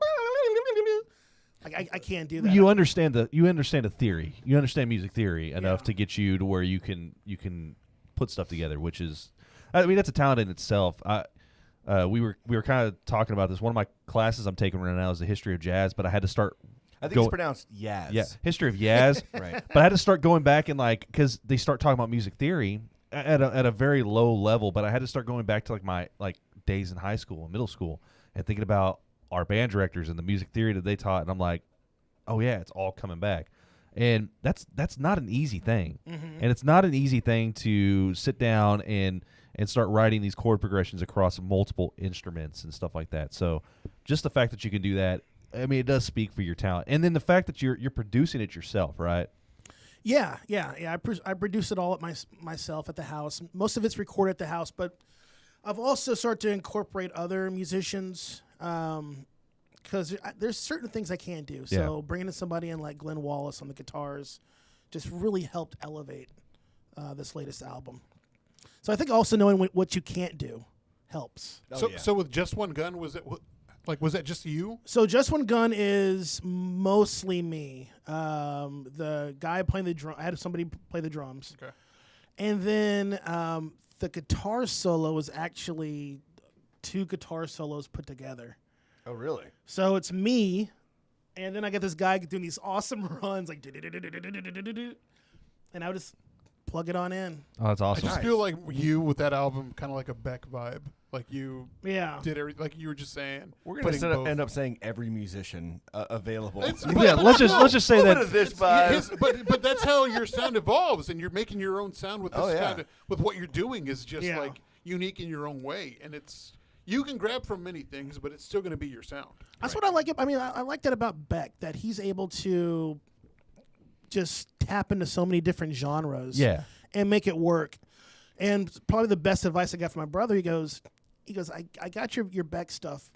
S4: I can't do that.
S2: You understand the theory. You understand music theory enough to get you to where you can put stuff together, which is, I mean, that's a talent in itself. We were kind of talking about this. One of my classes I'm taking right now is the history of jazz, but I had to start.
S3: I think it's pronounced Yaz.
S2: Yeah, history of Yaz.
S3: Right.
S2: But I had to start going back and because they start talking about music theory at a very low level. But I had to start going back to my days in high school and middle school and thinking about our band directors and the music theory that they taught. And I'm like, oh yeah, it's all coming back. And that's not an easy thing.
S4: Mm-hmm.
S2: And it's not an easy thing to sit down and start writing these chord progressions across multiple instruments and stuff like that. So just the fact that you can do that, I mean, it does speak for your talent. And then the fact that you're producing it yourself, right?
S4: Yeah. I produce it all at myself at the house. Most of it's recorded at the house, but I've also started to incorporate other musicians because there's certain things I can't do. So bringing in somebody in like Glenn Wallace on the guitars just really helped elevate this latest album. So I think also knowing what you can't do helps.
S1: So with Just One Gun, was that just you?
S4: So Just One Gun is mostly me. The guy playing the drum, I had somebody play the drums.
S1: Okay.
S4: And then the guitar solo is actually 2 guitar solos put together.
S3: Oh, really?
S4: So it's me, and then I get this guy doing these awesome runs, like, and I would just plug it on in.
S2: Oh, that's awesome.
S1: I just feel like you with that album, kind of like a Beck vibe. Like you did everything, like you were just saying.
S3: We're going to end up saying every musician available.
S2: Yeah, let's just say that.
S1: But that's how your sound evolves, and you're making your own sound with this kind of, with what you're doing is just like unique in your own way, and it's you can grab from many things, but it's still going to be your sound.
S4: That's what I like. I mean, I like that about Beck, that he's able to just tap into so many different genres, and make it work. And probably the best advice I got from my brother, he goes, I got your Beck stuff,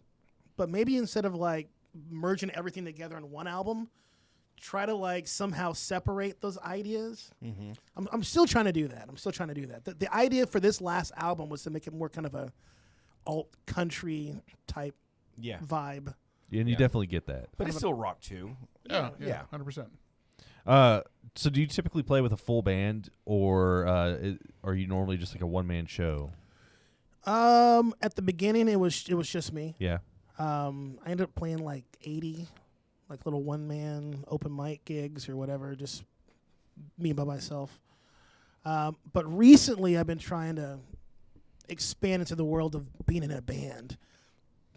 S4: but maybe instead of like merging everything together in one album, try to like somehow separate those ideas. Mm-hmm. I'm still trying to do that. The idea for this last album was to make it more kind of a alt country type vibe.
S2: And you definitely get that.
S3: But it's still rock too.
S1: Yeah, 100%.
S2: So do you typically play with a full band, or are you normally just like a one-man show?
S4: At the beginning, it was just me.
S2: Yeah.
S4: I ended up playing like 80, like little one-man open mic gigs or whatever, just me by myself. But recently, I've been trying to expand into the world of being in a band.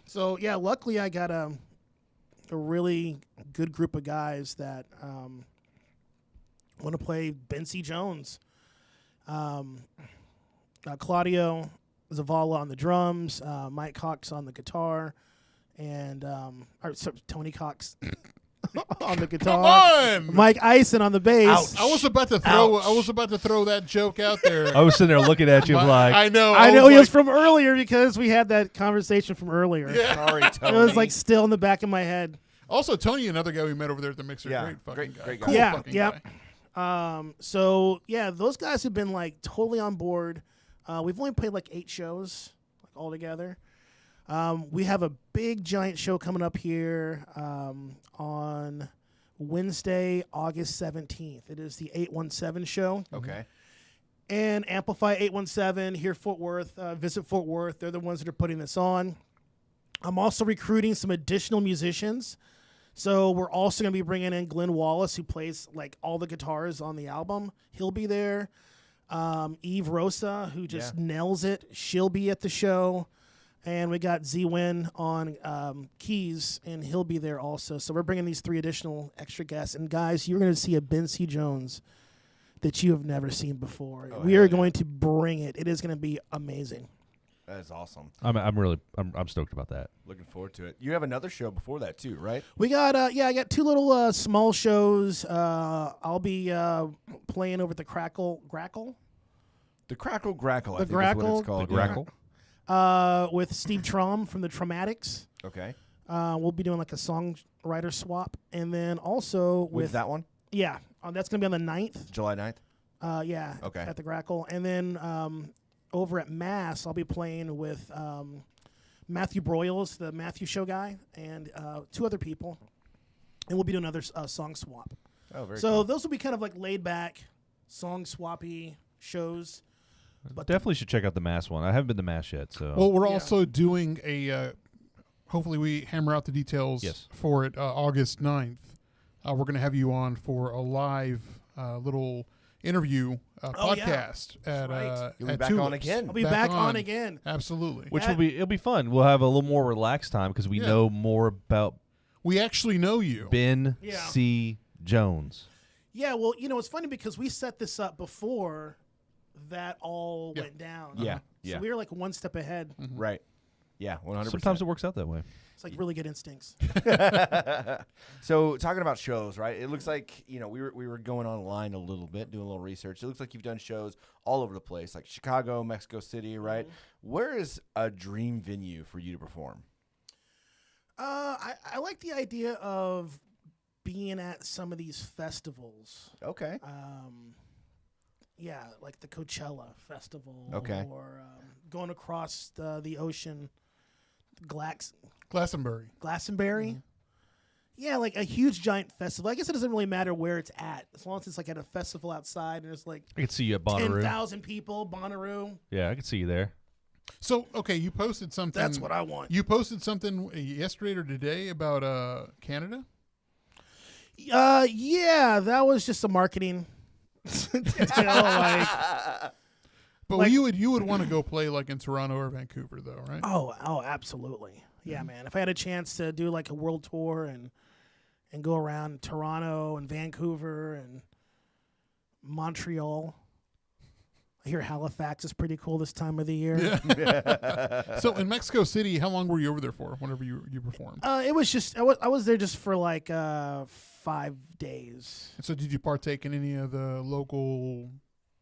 S4: So yeah, luckily I got a really good group of guys that want to play BenCJones. Claudio Zavala on the drums, Mike Cox on the guitar, and Tony Cox on the guitar.
S1: Come on!
S4: Mike Eisen on the bass.
S1: I was about to throw that joke out there.
S2: I was sitting there looking at you like,
S1: I know
S4: He was from earlier because we had that conversation from earlier.
S1: Yeah.
S3: Sorry, Tony.
S4: It was like still in the back of my head.
S1: Also, Tony, another guy we met over there at the mixer, great fucking guy.
S3: Great guy.
S1: Cool fucking guy.
S4: So yeah, those guys have been like totally on board. We've only played like 8 shows like all together. We have a big giant show coming up here on Wednesday, August 17th. It is the 817 show.
S3: Okay.
S4: And Amplify 817 here, Fort Worth. Visit Fort Worth. They're the ones that are putting this on. I'm also recruiting some additional musicians. So we're also going to be bringing in Glenn Wallace, who plays like all the guitars on the album. He'll be there. Eve Rosa, who just nails it. She'll be at the show. And we got Z-Win on keys, and he'll be there also. So we're bringing these 3 additional extra guests. And guys, you're going to see a BenCJones that you have never seen before. We are going to bring it. It is going to be amazing.
S3: That is awesome.
S2: I'm stoked about that.
S3: Looking forward to it. You have another show before that too, right?
S4: We got I got 2 little small shows. I'll be playing over at the Grackle.
S3: The Grackle. I think
S4: Grackle.
S3: is what it's called.
S2: The Grackle.
S4: With Steve Traum from the Traumatics.
S3: Okay.
S4: We'll be doing like a songwriter swap, and then also
S3: with that one.
S4: Yeah, that's gonna be on the 9th.
S3: July 9th?
S4: Yeah.
S3: Okay.
S4: At the Grackle, and then over at Mass, I'll be playing with Matthew Broyles, the Matthew Show guy, and 2 other people. and we'll be doing another song swap.
S3: Oh, very
S4: So
S3: cool.
S4: those will be kind of like laid back, song swappy shows. But
S2: Definitely should check out the Mass one. I haven't been to Mass yet, so.
S1: Well, we're
S4: Yeah.
S1: also doing a. Hopefully, we hammer out the details
S2: Yes.
S1: for it. August 9th. We're going to have you on for a live little interview podcast at
S4: right.
S3: You'll be
S1: at
S3: back on
S1: Tulips.
S3: again.
S4: I'll be back on again.
S1: Absolutely.
S2: Which it'll be fun. We'll have a little more relaxed time because we know more about
S1: We actually know you.
S2: BenCJones.
S4: Yeah, well, it's funny because we set this up before that all went down.
S3: Yeah,
S4: So
S3: yeah.
S4: we were like one step ahead.
S3: Right. Yeah, 100%.
S2: Sometimes it works out that way.
S4: It's like really good instincts.
S3: So talking about shows, right? It looks like we were going online a little bit, doing a little research. It looks like you've done shows all over the place, like Chicago, Mexico City, right?
S4: Mm-hmm.
S3: Where is a dream venue for you to perform?
S4: I like the idea of being at some of these festivals.
S3: Okay.
S4: Yeah, like the Coachella Festival.
S3: Okay.
S4: Or going across the ocean,
S1: Glastonbury.
S4: Glastonbury.
S1: Mm-hmm.
S4: Yeah, like a huge giant festival. I guess it doesn't really matter where it's at, as long as it's like at a festival outside and there's like
S2: I could see you at Bonnaroo.
S4: 10,000 people, Bonnaroo.
S2: Yeah, I could see you there.
S1: So, okay, you posted something.
S4: That's what I want.
S1: You posted something yesterday or today about Canada?
S4: Yeah, that was just a marketing. Like,
S1: But
S4: Like-
S1: you would want to go play like in Toronto or Vancouver, though, right?
S4: oh, absolutely. Yeah, man. If I had a chance to do like a world tour and go around Toronto and Vancouver and Montreal. I hear Halifax is pretty cool this time of the year.
S1: Yeah. So in Mexico City, how long were you over there for? Whenever you performed?
S4: It was just I was there just for like 5 days.
S1: And so did you partake in any of the local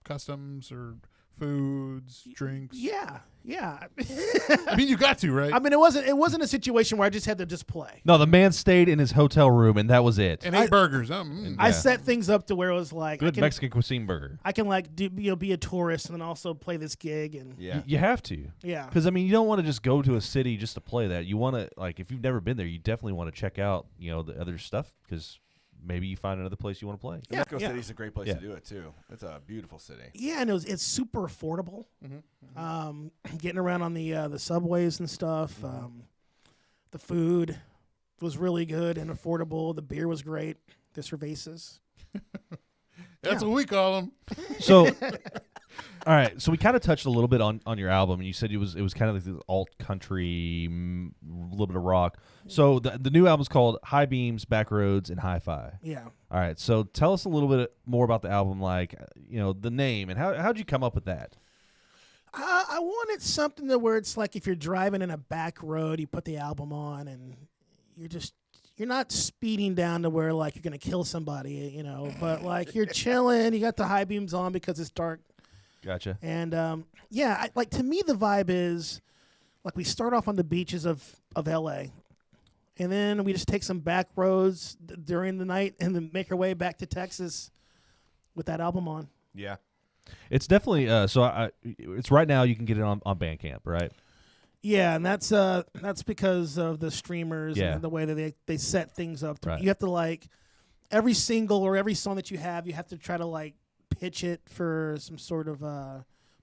S1: customs or foods, drinks?
S4: Yeah.
S1: I mean, you got to, right?
S4: I mean, it wasn't a situation where I just had to just play.
S2: No, the man stayed in his hotel room, and that was it.
S1: And ate burgers.
S4: I
S2: Yeah.
S4: set things up to where it was like
S2: Good Mexican cuisine burger.
S4: I can like be a tourist and then also play this gig and
S3: Yeah.
S2: You have to.
S4: yeah.
S2: Because, I mean, you don't want to just go to a city just to play that. You want to, like, if you've never been there, you definitely want to check out, the other stuff because maybe you find another place you want to play.
S4: Yeah,
S3: Mexico
S4: yeah.
S3: City's a great place
S2: Yeah.
S3: to do it too. It's a beautiful city.
S4: Yeah, and it's super affordable. Getting around on the subways and stuff. The food was really good and affordable. The beer was great. The cervezas.
S1: That's what we call them.
S2: So, all right. So we kind of touched a little bit on your album, and you said it was kind of like the alt country, a little bit of rock. So the new album's called High Beams, Back Roads, and Hi-Fi.
S4: Yeah.
S2: All right. So tell us a little bit more about the album, like the name, and how'd you come up with that?
S4: I wanted something to where it's like if you're driving in a back road, you put the album on, and you're not speeding down to where like you're gonna kill somebody, but like you're chilling. You got the high beams on because it's dark.
S2: Gotcha.
S4: And to me the vibe is like we start off on the beaches of LA, and then we just take some back roads during the night and then make our way back to Texas with that album on.
S3: Yeah.
S2: It's definitely it's right now. You can get it on Bandcamp, right?
S4: Yeah, and that's because of the streamers
S2: Yeah.
S4: and the way that they set things up.
S2: Right.
S4: You have to like every single or every song that you have to try to like pitch it for some sort of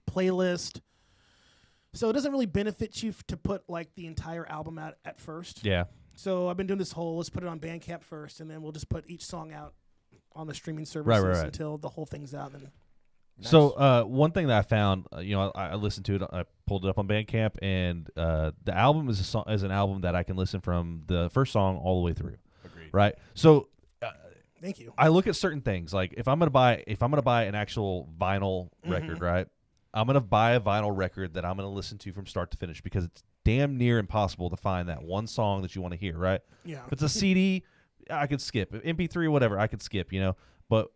S4: playlist. So it doesn't really benefit you to put like the entire album out at first.
S2: Yeah.
S4: So I've been doing this whole let's put it on Bandcamp first, and then we'll just put each song out on the streaming services
S2: right.
S4: until the whole thing's out. And
S3: Nice.
S2: So one thing that I found, I listened to it. I pulled it up on Bandcamp, and the album is an album that I can listen from the first song all the way through.
S3: Agreed.
S2: Right. So
S4: thank you.
S2: I look at certain things like if I'm gonna buy an actual vinyl record, right? I'm gonna buy a vinyl record that I'm gonna listen to from start to finish because it's damn near impossible to find that one song that you want to hear, right?
S4: Yeah.
S2: If it's a CD, I could skip. MP3 or whatever, I could skip, But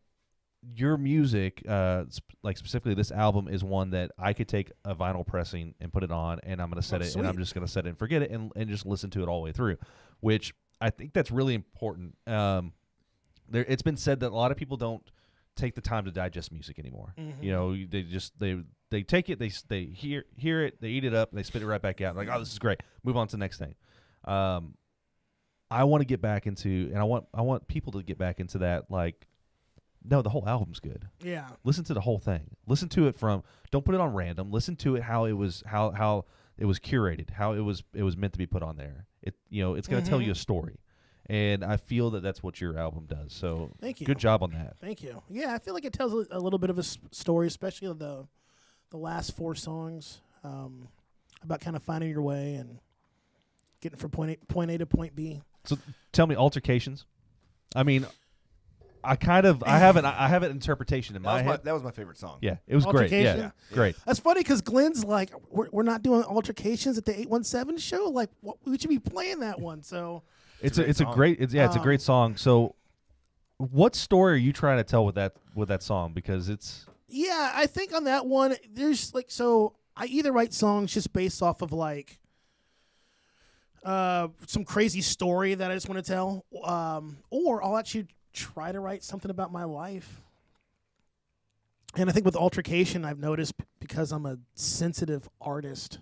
S2: your music, like specifically this album, is one that I could take a vinyl pressing and put it on, and I'm gonna set it, and I'm just gonna set it and forget it, and just listen to it all the way through, which I think that's really important. It's been said that a lot of people don't take the time to digest music anymore. They just they take it, they hear it, they eat it up, and they spit it right back out. Like, oh, this is great. Move on to the next thing. I want to get back into, and I want people to get back into that. Like, no, the whole album's good.
S4: Yeah.
S2: Listen to the whole thing. Listen to it from. Don't put it on random. Listen to it how it was curated, how it was meant to be put on there. It's going to tell you a story, and I feel that that's what your album does. So
S4: thank you.
S2: Good job on that.
S4: Thank you. Yeah, I feel like it tells a little bit of a story, especially the last 4 songs about kind of finding your way and getting from point A to point B.
S2: So tell me, Altercations. I mean, I have an interpretation in my head.
S3: That was my favorite song.
S2: Yeah, it was great. Yeah,
S4: Altercation?
S2: great.
S4: That's funny because Glenn's like, we're not doing Altercations at the 817 show. Like, we should be playing that one. So
S2: It's a great song. So, what story are you trying to tell with that song? Because it's
S4: I think on that one, there's I either write songs just based off of like some crazy story that I just want to tell, or I'll actually try to write something about my life. And I think with Altercation, I've noticed because I'm a sensitive artist.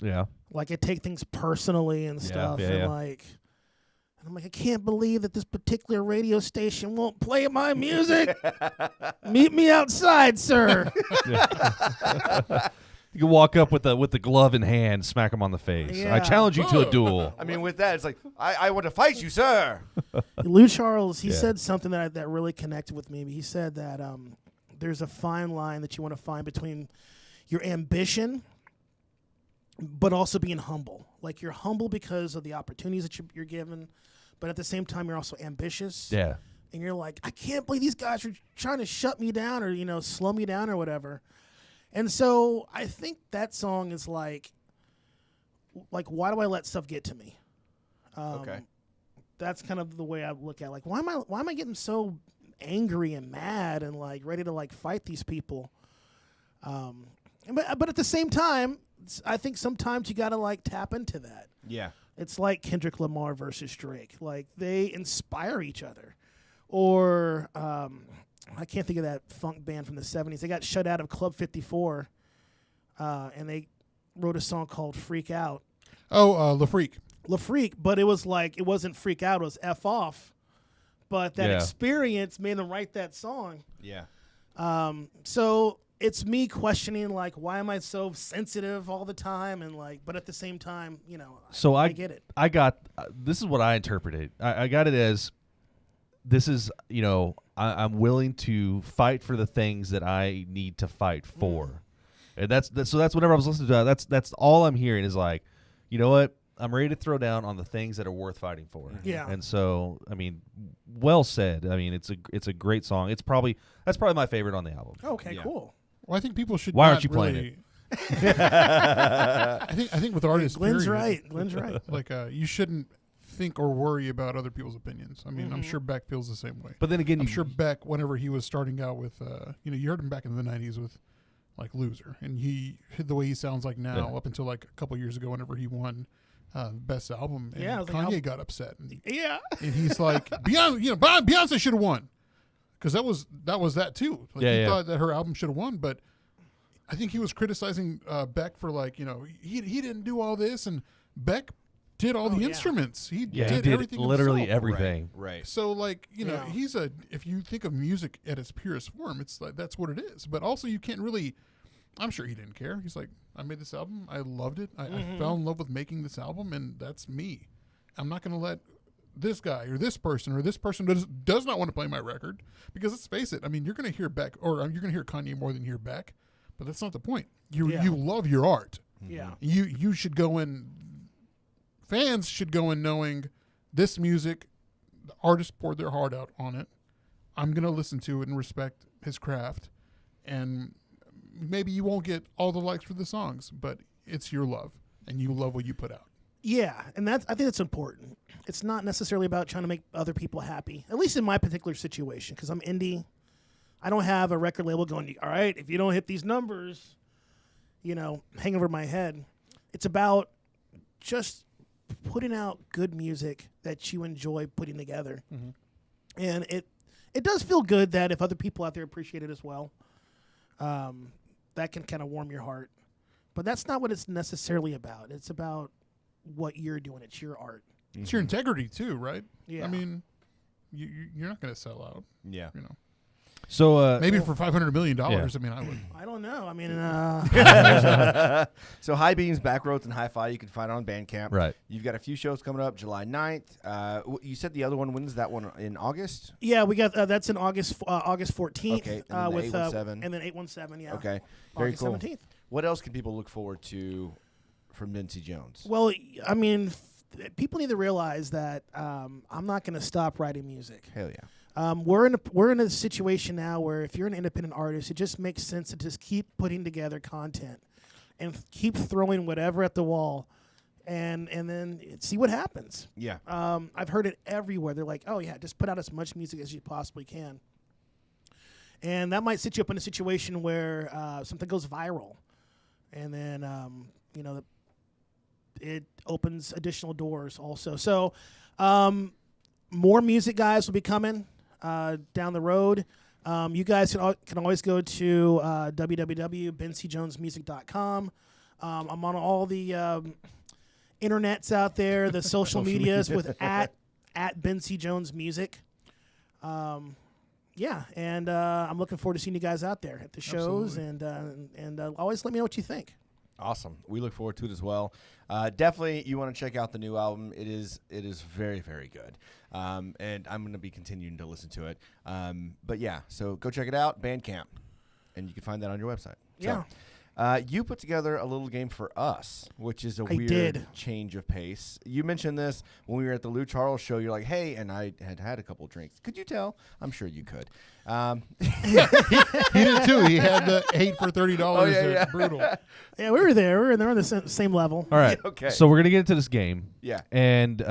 S2: Yeah.
S4: Like I take things personally and stuff, and I'm like, I can't believe that this particular radio station won't play my music. Meet me outside, sir.
S2: You can walk up with the glove in hand, smack him on the face.
S4: Yeah.
S2: I challenge you to a duel.
S3: I mean, with that, it's like, I want to fight you, sir.
S4: Lou Charles, he said something that really connected with me. He said that there's a fine line that you want to find between your ambition but also being humble. Like, you're humble because of the opportunities that you're given, but at the same time, you're also ambitious.
S2: Yeah.
S4: And you're like, I can't believe these guys are trying to shut me down or, slow me down or whatever. And so I think that song is like, why do I let stuff get to me?
S3: Okay.
S4: That's kind of the way I look at it. Like, why am I getting so angry and mad and like ready to like fight these people? But at the same time, I think sometimes you got to like tap into that.
S3: Yeah.
S4: It's like Kendrick Lamar versus Drake. Like, they inspire each other. Or I can't think of that funk band from the 70s. They got shut out of Club 54, and they wrote a song called Freak Out.
S1: Oh, La Freak.
S4: La Freak, but it was like, it wasn't Freak Out, it was F Off. But that experience made them write that song.
S3: Yeah.
S4: So it's me questioning, like, why am I so sensitive all the time? And like, but at the same time,
S2: So
S4: I get it.
S2: I got this is what I interpreted. I got it as, this is, I'm willing to fight for the things that I need to fight for. And that's whenever I was listening to that, that's all I'm hearing is like, you know what? I'm ready to throw down on the things that are worth fighting for.
S4: Yeah.
S2: And so, I mean, well said. I mean, it's a great song. That's probably my favorite on the album.
S4: Okay, cool.
S1: Well, I think people should.
S2: Why
S1: not
S2: aren't you playing
S1: really, I think with artists,
S4: Glenn's
S1: period,
S4: right. Glenn's right.
S1: Like, you shouldn't think or worry about other people's opinions. I mean, I'm sure Beck feels the same way.
S2: But then again,
S1: I'm sure Beck, whenever he was starting out with, you heard him back in the 90s with, like, Loser. And the way he sounds like now, up until, like, a couple years ago, whenever he won Best Album. And Kanye got upset. And he's like, Beyonce should have won. Because that was that, too. Like, he thought that her album should have won, but I think he was criticizing Beck for, like, he didn't do all this, and Beck did all the instruments. He did everything
S2: literally
S1: himself.
S2: everything.
S3: Right.
S1: So, like, he's if you think of music at its purest form, it's like that's what it is. But also, you can't really. I'm sure he didn't care. He's like, I made this album. I loved it. I fell in love with making this album, and that's me. I'm not going to let this guy or this person does not want to play my record, because let's face it. I mean, you're going to hear Beck, or you're going to hear Kanye more than you hear Beck, but that's not the point. You love your art.
S4: Yeah.
S1: You should go in. Fans should go in knowing this music, the artist poured their heart out on it. I'm going to listen to it and respect his craft. And maybe you won't get all the likes for the songs, but it's your love, and you love what you put out.
S4: Yeah, and I think that's important. It's not necessarily about trying to make other people happy, at least in my particular situation, because I'm indie. I don't have a record label going, all right, if you don't hit these numbers, hang over my head. It's about just putting out good music that you enjoy putting together. And it does feel good that if other people out there appreciate it as well, that can kind of warm your heart. But that's not what it's necessarily about. It's about what you're doing. It's your art.
S1: It's your integrity too, right?
S4: Yeah.
S1: I mean, you're not going to sell out.
S3: Yeah.
S1: You know.
S2: So
S1: Maybe for $500 million.
S2: Yeah.
S1: I mean, I would.
S4: I don't know. I mean,
S3: So High Beams, Backroads, and Hi-Fi you can find on Bandcamp.
S2: right.
S3: You've got a few shows coming up, July 9th. You said the other one, when's that one, in August?
S4: yeah, we got that's in August 14th.
S3: Okay, and then the
S4: with
S3: 817.
S4: and then 817. Yeah.
S3: Okay, very
S4: August
S3: cool.
S4: 17th.
S3: What else can people look forward to from BenCJones?
S4: Well, I mean, people need to realize that I'm not going to stop writing music.
S3: Hell yeah.
S4: We're in a situation now where if you're an independent artist, it just makes sense to just keep putting together content and keep throwing whatever at the wall, and then see what happens.
S3: Yeah.
S4: I've heard it everywhere. They're like, "Oh yeah, just put out as much music as you possibly can," and that might set you up in a situation where something goes viral, and then it opens additional doors also. So, more music guys will be coming down the road. You guys can always go to www.BenCJonesmusic.com. I'm on all the internets out there, the social medias with at BenCJonesMusic. Yeah, and I'm looking forward to seeing you guys out there at the shows, and always let me know what you think.
S3: Awesome. We look forward to it as well. Definitely, you want to check out the new album. It is very, very good. And I'm going to be continuing to listen to it. But yeah, so go check it out, Bandcamp, and you can find that on your website.
S4: Yeah.
S3: So, you put together a little game for us, which is a weird change of pace. You mentioned this when we were at the Lou Charles show. You're like, hey, and I had a couple drinks. Could you tell? I'm sure you could.
S1: He did too. He had the 8 for $30.
S3: Oh, yeah.
S1: Brutal.
S4: Yeah, we were there. We were on the same level.
S2: All right.
S3: Okay.
S2: So we're gonna get into this game.
S3: Yeah.
S2: And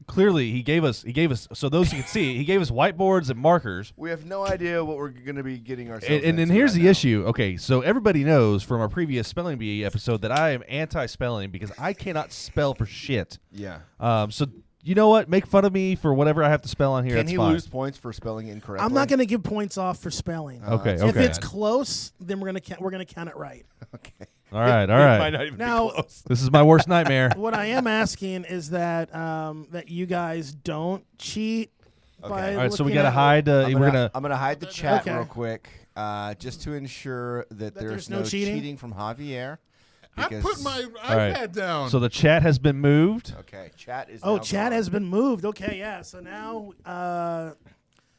S2: clearly he gave us. So those who can see, he gave us whiteboards and markers.
S3: We have no idea what we're going to be getting ourselves
S2: And
S3: into
S2: here's
S3: right
S2: the
S3: now.
S2: issue. Okay, so everybody knows from our previous spelling bee episode that I am anti-spelling because I cannot spell for shit.
S3: Yeah.
S2: So you know what? Make fun of me for whatever I have to spell on here.
S3: Can
S2: That's
S3: he
S2: fine.
S3: lose points for spelling incorrectly?
S4: I'm not going to give points off for spelling.
S2: Okay.
S4: If
S2: Okay.
S4: it's close, then we're gonna count it right.
S3: Okay.
S2: All right. All
S3: It
S2: right.
S3: might not even
S4: Now-
S3: be close.
S2: This is my worst nightmare.
S4: What I am asking is that that you guys don't cheat.
S3: Okay.
S4: By
S2: All right. So we
S4: looking
S2: gotta
S4: at-
S2: hide.
S3: I'm
S2: We're gonna.
S3: gonna hide the chat
S4: Okay.
S3: real quick, just to ensure that there's no cheating from Javier.
S1: I
S3: because-
S1: put my
S2: right.
S1: iPad down.
S2: So the chat has been moved.
S3: Okay, chat is.
S4: Oh,
S3: now
S4: chat
S3: gone.
S4: has been moved. Okay, yeah. So now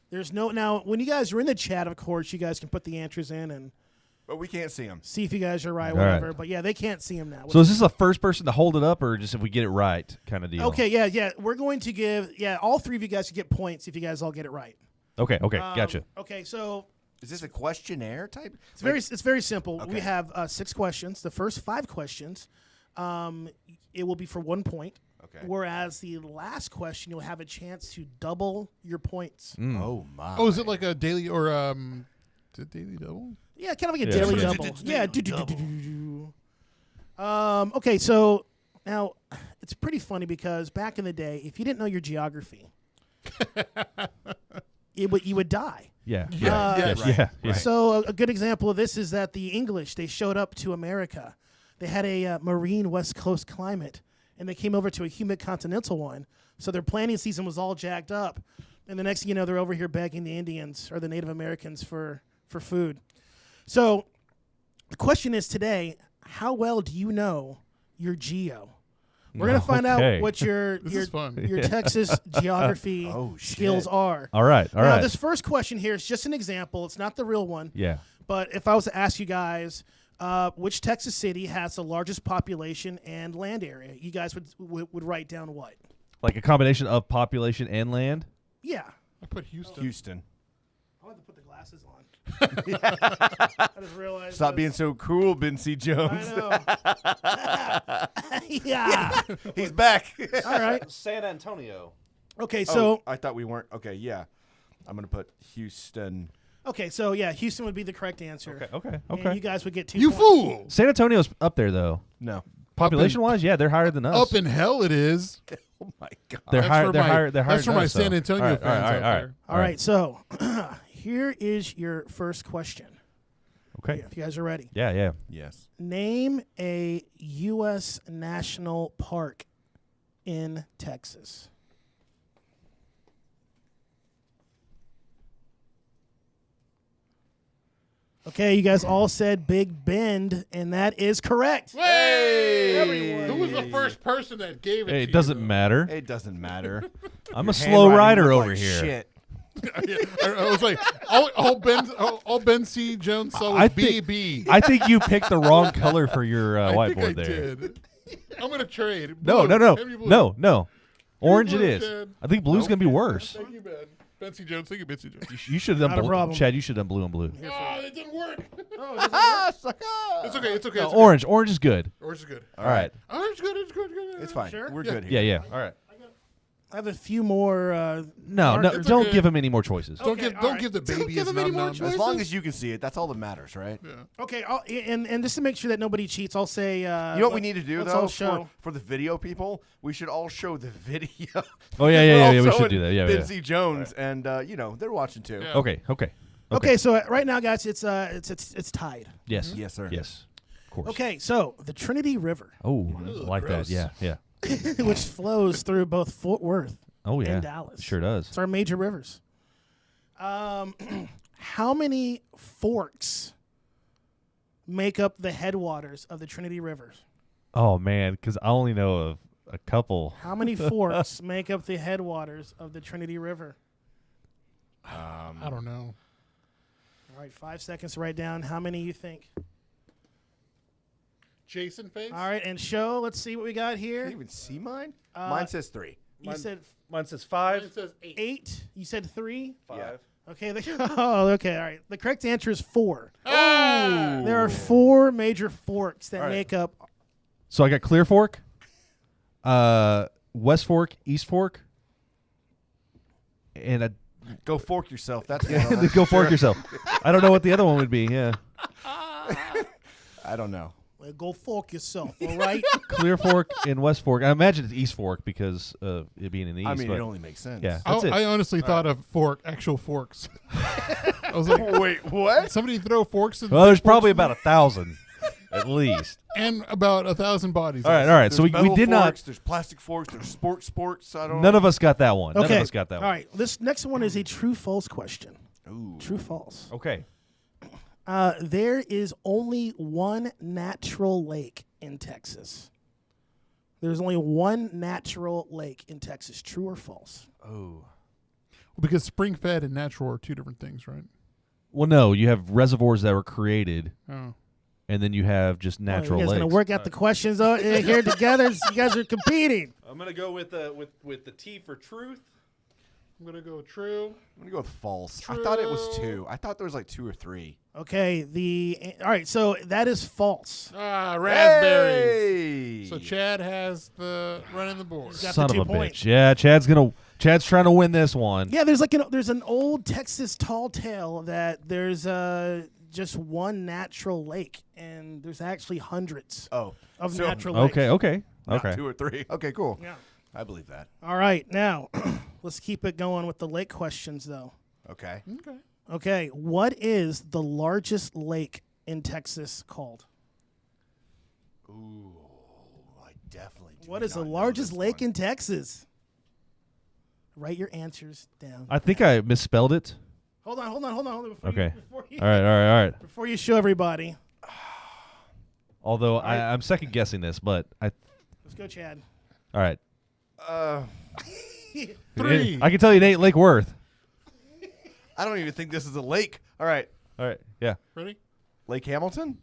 S4: there's no now. When you guys are in the chat, of course, you guys can put the answers in and
S3: But we can't see him.
S4: see if you guys are right,
S2: All right.
S4: whatever. But yeah, they can't see them now.
S2: So is this the first person to hold it up, or just if we get it right, kind of deal?
S4: Okay, yeah. We're going to give all three of you guys to get points if you guys all get it right.
S2: Okay. Gotcha.
S4: Okay, so
S3: Is this a questionnaire type?
S4: it's very simple.
S3: Okay.
S4: We have 6 questions. The first 5 questions, it will be for 1 point.
S3: Okay.
S4: Whereas the last question, you'll have a chance to double your points.
S3: Oh my.
S1: Oh, is it like a daily or is it daily double?
S4: Yeah, kind of like a
S2: Yeah.
S4: daily double. Yeah. Okay, so now it's pretty funny because back in the day, if you didn't know your geography, you would die.
S2: Yeah.
S1: Yeah,
S2: Yeah.
S3: right.
S4: So a good example of this is that the English, they showed up to America. They had a marine West Coast climate, and they came over to a humid continental one. So their planting season was all jacked up. And the next thing you know, they're over here begging the Indians or the Native Americans for food. So the question is today, how well do you know your geo? We're going to find
S2: Okay.
S4: out what your
S1: This is fun.
S4: your Texas geography
S3: Oh, shit.
S4: skills are.
S2: All right. All
S4: Now,
S2: right.
S4: this first question here is just an example. It's not the real one.
S2: Yeah.
S4: But if I was to ask you guys, which Texas city has the largest population and land area, you guys would write down what?
S2: Like a combination of population and land.
S4: Yeah.
S1: I put Houston.
S3: Houston.
S4: I'll have to put the glasses on. I just realized.
S3: Stop being so cool, BenCJones.
S4: I know. Yeah.
S3: He's back.
S4: All right.
S2: San Antonio.
S4: Okay, so
S3: I thought we weren't. Okay, yeah. I'm gonna put Houston.
S4: Houston would be the correct answer.
S2: Okay.
S4: And you guys would get 2
S1: You
S4: points.
S1: fool!
S2: San Antonio's up there though.
S3: No.
S2: Population wise, yeah, they're higher than us.
S1: Up in hell it is.
S3: Oh my god.
S2: They're
S1: That's
S2: higher.
S1: for
S2: They're
S1: my-
S2: higher. They're higher.
S1: That's for
S2: than
S1: my
S2: us,
S1: San
S2: though.
S1: Antonio
S2: All right,
S1: fans
S2: all right,
S1: out
S2: all right,
S1: there.
S4: All right, so here is your first question.
S2: Okay.
S4: If you guys are ready.
S2: Yeah.
S3: Yes.
S4: Name a U.S. national park. in Texas? Okay, you guys all said Big Bend, and that is correct.
S1: Hey! Who was the first person that gave it to you?
S2: It doesn't matter.
S3: It doesn't matter.
S2: I'm
S3: Your
S2: a slow
S3: handwriting
S2: rider
S3: looked
S2: over
S3: like
S2: here.
S3: Shit.
S1: Yeah, I was like, all BenCJones saw was BB.
S2: I think you picked the wrong color for your
S1: I think I
S2: whiteboard there.
S1: did. I'm going to trade.
S2: No,
S1: Blue.
S2: no,
S1: Give me blue.
S2: no. Orange it
S1: blue,
S2: is.
S1: Chad.
S2: I think blue's going to be worse.
S1: Thank you, Ben. BenCJones. Thank you, BenCJones.
S2: You should have
S4: Not
S2: done
S4: a
S2: blue.
S4: problem.
S2: Chad, you should have done blue and blue.
S1: Oh, it didn't work.
S3: Sucker.
S1: It's okay. It's okay.
S2: No,
S1: it's
S2: orange. Orange is good.
S1: Okay. Orange is good.
S2: All right.
S1: Orange is good. It's good.
S3: It's fine.
S4: Sure?
S3: We're
S1: Yeah.
S3: good here.
S2: Yeah. All right.
S4: I have a few more.
S2: No,
S4: markers.
S2: don't
S1: okay.
S2: give him any more choices.
S1: Don't
S4: Okay,
S1: give.
S4: all
S1: Don't
S4: right.
S1: give the
S3: Don't
S1: baby
S3: give
S1: his
S3: him any more
S1: num-nums.
S3: choices. As long as you can see it, that's all that matters, right?
S1: Yeah.
S4: Okay, and just to make sure that nobody cheats, I'll say.
S3: You know what we need to do
S4: let's all
S3: though
S4: show.
S3: for the video people? We should all show the video.
S2: Oh yeah.
S3: We're
S2: We
S3: all
S2: should do that. Yeah.
S3: BenCJones, and they're watching too.
S1: Yeah.
S2: Okay.
S4: Okay, so right now, guys, it's tied.
S2: Yes.
S3: Yes, sir.
S2: Yes. Of course.
S4: Okay, so the Trinity River,
S2: Oh, like
S1: gross.
S2: that. Yeah.
S4: which flows through both Fort Worth
S2: Oh yeah.
S4: and Dallas.
S2: Sure does.
S4: It's our major rivers. How many forks make up the headwaters of the Trinity River?
S2: Oh man, because I only know of a couple.
S4: How many forks make up the headwaters of the Trinity River?
S1: I don't know.
S4: All right, 5 seconds to write down how many you think.
S1: Jason face.
S4: All right, and show. Let's see what we got
S3: Can't
S4: here.
S3: even see mine. Mine says 3.
S4: You said
S2: Mine says
S1: Mine says 8.
S4: 8. You said 3.
S3: Yeah.
S4: Okay. Okay. All right. The correct answer is 4.
S1: Ah!
S4: There are 4 major forks that
S3: All right.
S4: make up.
S2: So I got Clear Fork, West Fork, East Fork, and
S3: Go fork yourself. That's one.
S2: go fork yourself. I don't know what the other one would be. Yeah,
S3: I don't know.
S4: Well, go fork yourself. All right.
S2: Clear Fork and West Fork. I imagine it's East Fork because of it being in the east.
S3: I mean,
S2: but
S3: it only makes sense.
S2: yeah, that's it.
S1: I honestly thought of actual forks. I was like,
S3: Wait, what?
S1: somebody throw forks in.
S2: Well, there's
S1: forks
S2: probably
S1: in
S2: about 1,000 at least.
S1: and about 1,000 bodies.
S2: All right. So we
S3: Metal
S2: did not.
S3: forks, there's plastic forks. There's sports. I don't.
S2: None of us got that one. None
S4: Okay.
S2: of us got that
S4: All
S2: one.
S4: right. This next one is a true/false question.
S3: Ooh.
S4: True/false.
S2: Okay.
S4: There is only one natural lake in Texas. There's only one natural lake in Texas. True or false?
S2: Oh.
S1: Because spring fed and natural are two different things, right?
S2: Well, no. You have reservoirs that were created,
S1: Oh.
S2: and then you have just natural
S4: you guys
S2: lakes.
S4: gonna work out the questions here together? You guys are competing.
S2: I'm gonna go with the T for truth.
S1: I'm gonna go true.
S3: I'm gonna go with false. I thought it was 2. I thought there was like 2 or 3.
S4: Okay. All right. So that is false.
S1: Ah, raspberries.
S3: Hey!
S1: So Chad has the running the board.
S4: Got
S2: Son
S4: the
S2: of
S4: 2
S2: a
S4: points.
S2: bitch. Yeah, Chad's trying to win this one.
S4: Yeah. There's an old Texas tall tale that there's just one natural lake, and there's actually hundreds
S3: Oh,
S4: of
S3: so
S4: natural lakes.
S2: Okay.
S3: not 2 or 3. Okay, cool.
S4: Yeah.
S3: I believe that.
S4: All right. Now, let's keep it going with the lake questions, though.
S3: Okay.
S1: Okay.
S4: Okay. What is the largest lake in Texas called?
S3: Ooh, I definitely. Do
S4: What is the
S3: not know
S4: largest
S3: this
S4: lake
S3: one.
S4: in Texas? Write your answers down.
S2: I think I misspelled it.
S4: Hold on. Before
S2: Okay.
S4: You,
S2: All right.
S4: Before you show everybody,
S2: Although
S4: right.
S2: I'm second guessing this, but
S4: let's go, Chad.
S2: all right.
S1: 3.
S2: I can tell you it ain't Lake Worth.
S3: I don't even think this is a lake. All right,
S2: All right. Yeah.
S1: Ready?
S3: Lake Hamilton.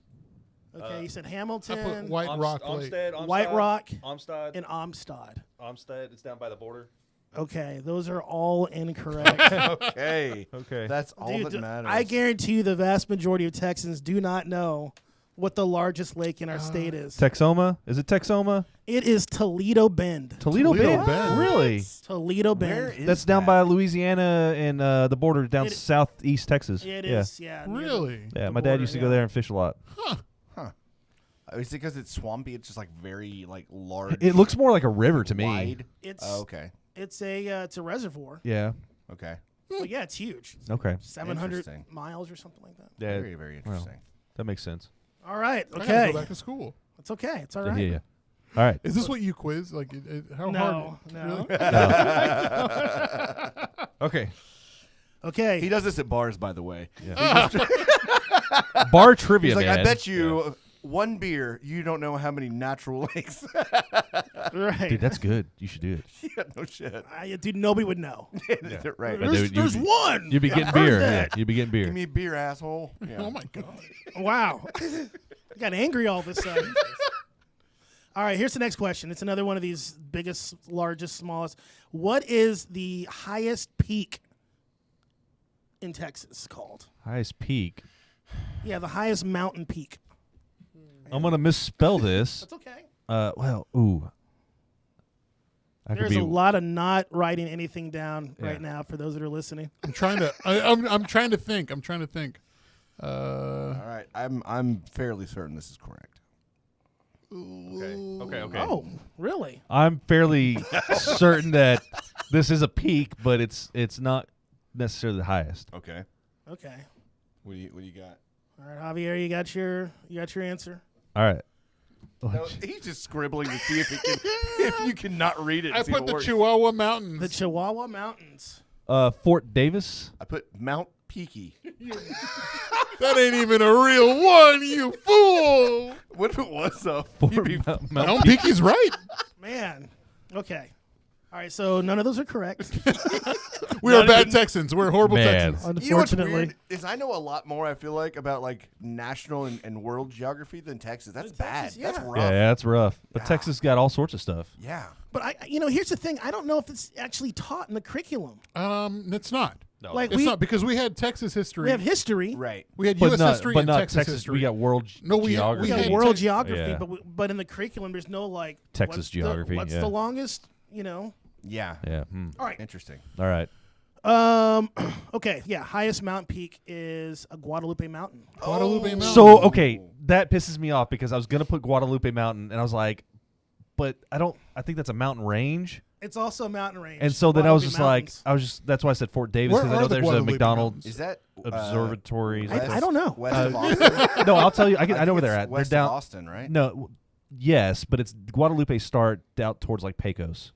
S4: Okay, you said
S1: I
S4: Hamilton,
S1: put White Rock Lake.
S4: White Rock,
S2: Amstad.
S4: and Amstad.
S2: Amstad. It's down by the border.
S4: Okay, those are all incorrect.
S3: Okay.
S2: Okay.
S3: That's all
S4: Dude,
S3: that matters.
S4: I guarantee you the vast majority of Texans do not know what the largest lake in our state is.
S2: Texoma? Is it Texoma?
S4: It is Toledo Bend.
S2: Toledo Bend?
S1: Bend.
S2: Really?
S4: Toledo Bend.
S3: Where is
S2: That's down
S3: that?
S2: by Louisiana and the border down
S4: It-
S2: southeast Texas.
S4: It
S2: yeah.
S4: is, yeah. near the-
S1: Really?
S2: Yeah,
S4: the
S2: my dad
S4: border,
S2: used to go
S4: yeah.
S2: there and fish a lot.
S3: Is it because it's swampy? It's just like very like large.
S2: It looks more like a river to me.
S3: wide.
S4: It's
S3: Oh, okay.
S4: it's a reservoir.
S2: Yeah.
S3: Okay.
S4: But yeah, it's huge.
S2: Okay.
S4: 700
S3: Interesting.
S4: miles or something like that.
S2: Yeah.
S3: Very, very interesting.
S2: That makes sense.
S4: All right.
S1: I gotta
S4: Okay.
S1: go back to school.
S4: It's okay. It's all
S2: Yeah,
S4: right.
S2: yeah. All right.
S1: Is this what you quiz? Like, how hard?
S4: No.
S2: Okay.
S4: Okay.
S3: He does this at bars, by the way.
S2: Yeah. Bar trivia,
S3: He's like,
S2: man.
S3: I bet you one beer, you don't know how many natural lakes.
S4: Right.
S2: Dude, that's good. You should do it.
S3: Yeah, no shit.
S4: Dude, nobody would know.
S3: Right.
S4: There's one.
S2: You'd be getting beer. Yeah, you'd be getting beer.
S3: Give me a beer, asshole. Yeah.
S1: Oh my god!
S4: Wow. I got angry all of a sudden. All right, here's the next question. It's another one of these biggest, largest, smallest. What is the highest peak in Texas called?
S2: Highest peak.
S4: Yeah, the highest mountain peak.
S2: I'm gonna misspell this.
S4: That's okay.
S2: Well, ooh.
S4: There's a lot of not writing anything down right now for those that are listening.
S1: I'm trying to. I'm trying to think. I'm trying to think.
S3: All right, I'm fairly certain this is correct.
S2: Okay.
S4: Oh, really?
S2: I'm fairly certain that this is a peak, but it's not necessarily the highest.
S3: Okay.
S4: Okay.
S3: What do you got?
S4: All right, Javier, you got your answer?
S2: All right.
S3: No, he's just scribbling to see if you cannot read it.
S1: I put the Chihuahua Mountains.
S4: The Chihuahua Mountains.
S2: Fort Davis.
S3: I put Mount Peaky.
S1: That ain't even a real one, you fool!
S3: What if it was though?
S1: Mount Peaky's right.
S4: Man. Okay. All right, so none of those are correct.
S1: We are bad Texans. We're horrible
S2: Man.
S1: Texans.
S3: You know what's
S4: Unfortunately.
S3: weird is I know a lot more. I feel like about like national and world geography than Texas. That's bad.
S4: Texas, yeah.
S3: That's rough.
S2: Yeah, that's rough. But
S3: Yeah.
S2: Texas got all sorts of stuff.
S3: Yeah.
S4: But here's the thing. I don't know if it's actually taught in the curriculum.
S1: It's not.
S2: No.
S4: Like
S1: It's not because we had Texas history.
S4: we have history.
S3: Right.
S1: We had
S2: but
S1: U.S.
S2: not,
S1: history
S2: but
S1: and
S2: not
S1: Texas history.
S2: We got world
S1: No, we-
S2: geography.
S4: We
S1: had
S4: got world
S1: Tex-
S4: geography,
S2: Yeah.
S4: but in the curriculum, there's no like
S2: Texas
S4: what's
S2: geography,
S4: What's
S2: yeah.
S4: the longest?
S3: Yeah.
S2: Yeah.
S4: All right.
S3: Interesting.
S2: All right.
S4: Okay. Yeah. Highest mountain peak is a Guadalupe Mountain.
S1: Guadalupe Mountain.
S2: So, okay, that pisses me off because I was going to put Guadalupe Mountain, and I was like, but I think that's a mountain range.
S4: It's also a mountain range.
S2: And so then I was
S4: Guadalupe
S2: just
S4: Mountains.
S2: like, that's why I said Fort Davis,
S1: Where
S2: because I
S1: are
S2: know
S1: the
S2: there's a
S1: Guadalupe
S2: McDonald's
S3: Is that
S2: observatory.
S4: I don't know.
S3: West of Austin?
S2: No, I'll tell you. I
S3: think
S2: know where they're
S3: it's
S2: at. They're
S3: West
S2: down.
S3: of Austin, right?
S2: No, yes, but it's Guadalupe start out towards like Pecos,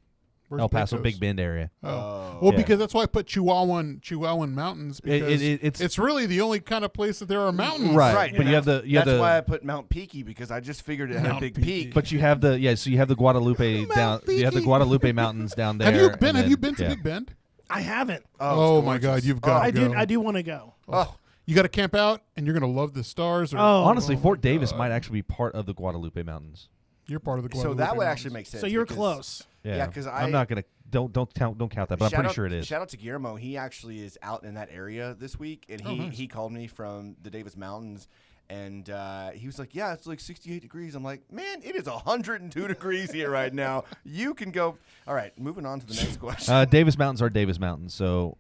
S1: Where's
S2: El Paso,
S1: Pecos?
S2: Big Bend area.
S1: Well,
S2: Yeah.
S1: because that's why I put Chihuahuan Mountains because it's really the only kind of place that there are mountains.
S2: Right.
S3: Right.
S2: But you have
S3: That's
S2: the
S3: why I put Mount Peaky because I just figured it had a
S1: Mount
S3: big
S1: Peaky.
S3: peak.
S2: but you have so you have the Guadalupe down. You have the
S4: Peaky.
S2: Guadalupe Mountains down there.
S1: Have you
S2: and
S1: been? Have
S2: then-
S1: you been to
S2: yeah.
S1: Big Bend?
S4: I haven't.
S1: Oh
S3: it's
S1: my God,
S3: gorgeous.
S1: you've got
S4: I
S1: to go.
S4: do want to go.
S3: Oh,
S1: You got to camp out, and you're gonna love the stars. Or
S2: Honestly,
S1: oh
S2: Fort
S1: my
S2: Davis
S1: God.
S2: might actually be part of the Guadalupe Mountains.
S1: You're part of the
S3: so
S1: Guadalupe
S3: that would
S1: Mountains.
S3: actually make sense.
S4: So you're
S3: because-
S4: close.
S2: Yeah,
S3: because
S2: I'm not gonna don't count that, but I'm pretty sure it is.
S3: Shout out to Guillermo. He actually is out in that area this week, and he called me from the Davis Mountains, and he was like, "Yeah, it's like 68 degrees." I'm like, "Man, it is 102 degrees here right now. You can go." All right, moving on to the next question.
S2: Davis Mountains are Davis Mountains, so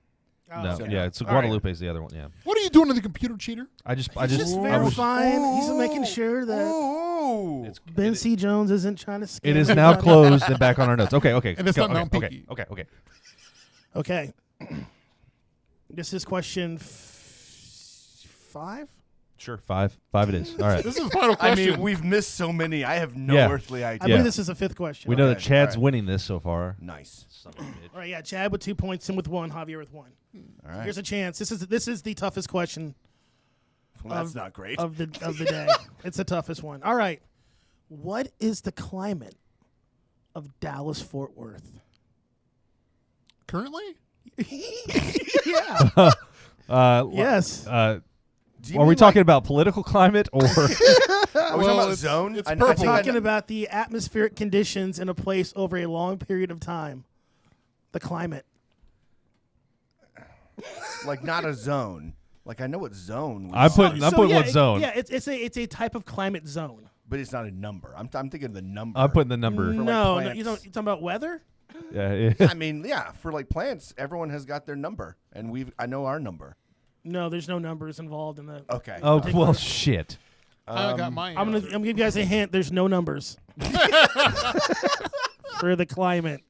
S2: no,
S3: so
S2: yeah,
S3: no.
S2: it's
S4: All right.
S2: Guadalupe is the other one. Yeah,
S1: What are you doing to the computer, cheater?
S2: I just
S4: Just
S2: I was,
S4: verifying. He's making sure that
S3: Ooh.
S4: BenCJones isn't trying to scam
S2: it is now
S4: everybody.
S2: closed and back on our notes. Okay,
S1: And it's
S2: go,
S1: not Mount
S2: okay,
S1: Peaky.
S2: okay.
S4: Okay. This is question 5.
S2: Sure, five it is. All right.
S1: This is the final
S3: I
S1: question.
S3: mean, we've missed so many. I have no
S2: Yeah.
S3: earthly
S4: I
S3: idea.
S4: believe this is the 5th question.
S2: We know that
S3: Okay,
S2: Chad's
S3: all right.
S2: winning this so far.
S3: Nice.
S4: All right, yeah, Chad with 2 points, Tim with 1, Javier with 1.
S3: All right.
S4: Here's a chance. This is the toughest question
S3: Well, that's not great.
S4: of the day. It's the toughest one. All right. What is the climate of Dallas Fort Worth?
S1: Currently,
S4: Yeah. Yes.
S3: Do you
S2: Are we
S3: mean,
S2: talking about political climate or?
S3: Are we talking about
S1: it's-
S3: zone?
S1: it's
S3: I
S1: purple.
S3: think I
S4: Talking
S3: know-
S4: about the atmospheric conditions in a place over a long period of time. The climate.
S3: like not a zone. Like I know what zone.
S2: I'm putting
S4: yeah,
S2: what zone?
S4: Yeah, it's a type of climate zone.
S3: but it's not a number. I'm thinking of the number.
S2: I'm putting the number.
S3: like
S4: No,
S3: plants.
S4: you talking about weather?
S2: Yeah.
S3: I mean, yeah, for like plants, everyone has got their number, and I know our number.
S4: No, there's no numbers involved in that.
S3: Okay.
S2: Oh well, shit.
S1: I got mine.
S4: I'm gonna give you guys a hint. There's no numbers for the climate.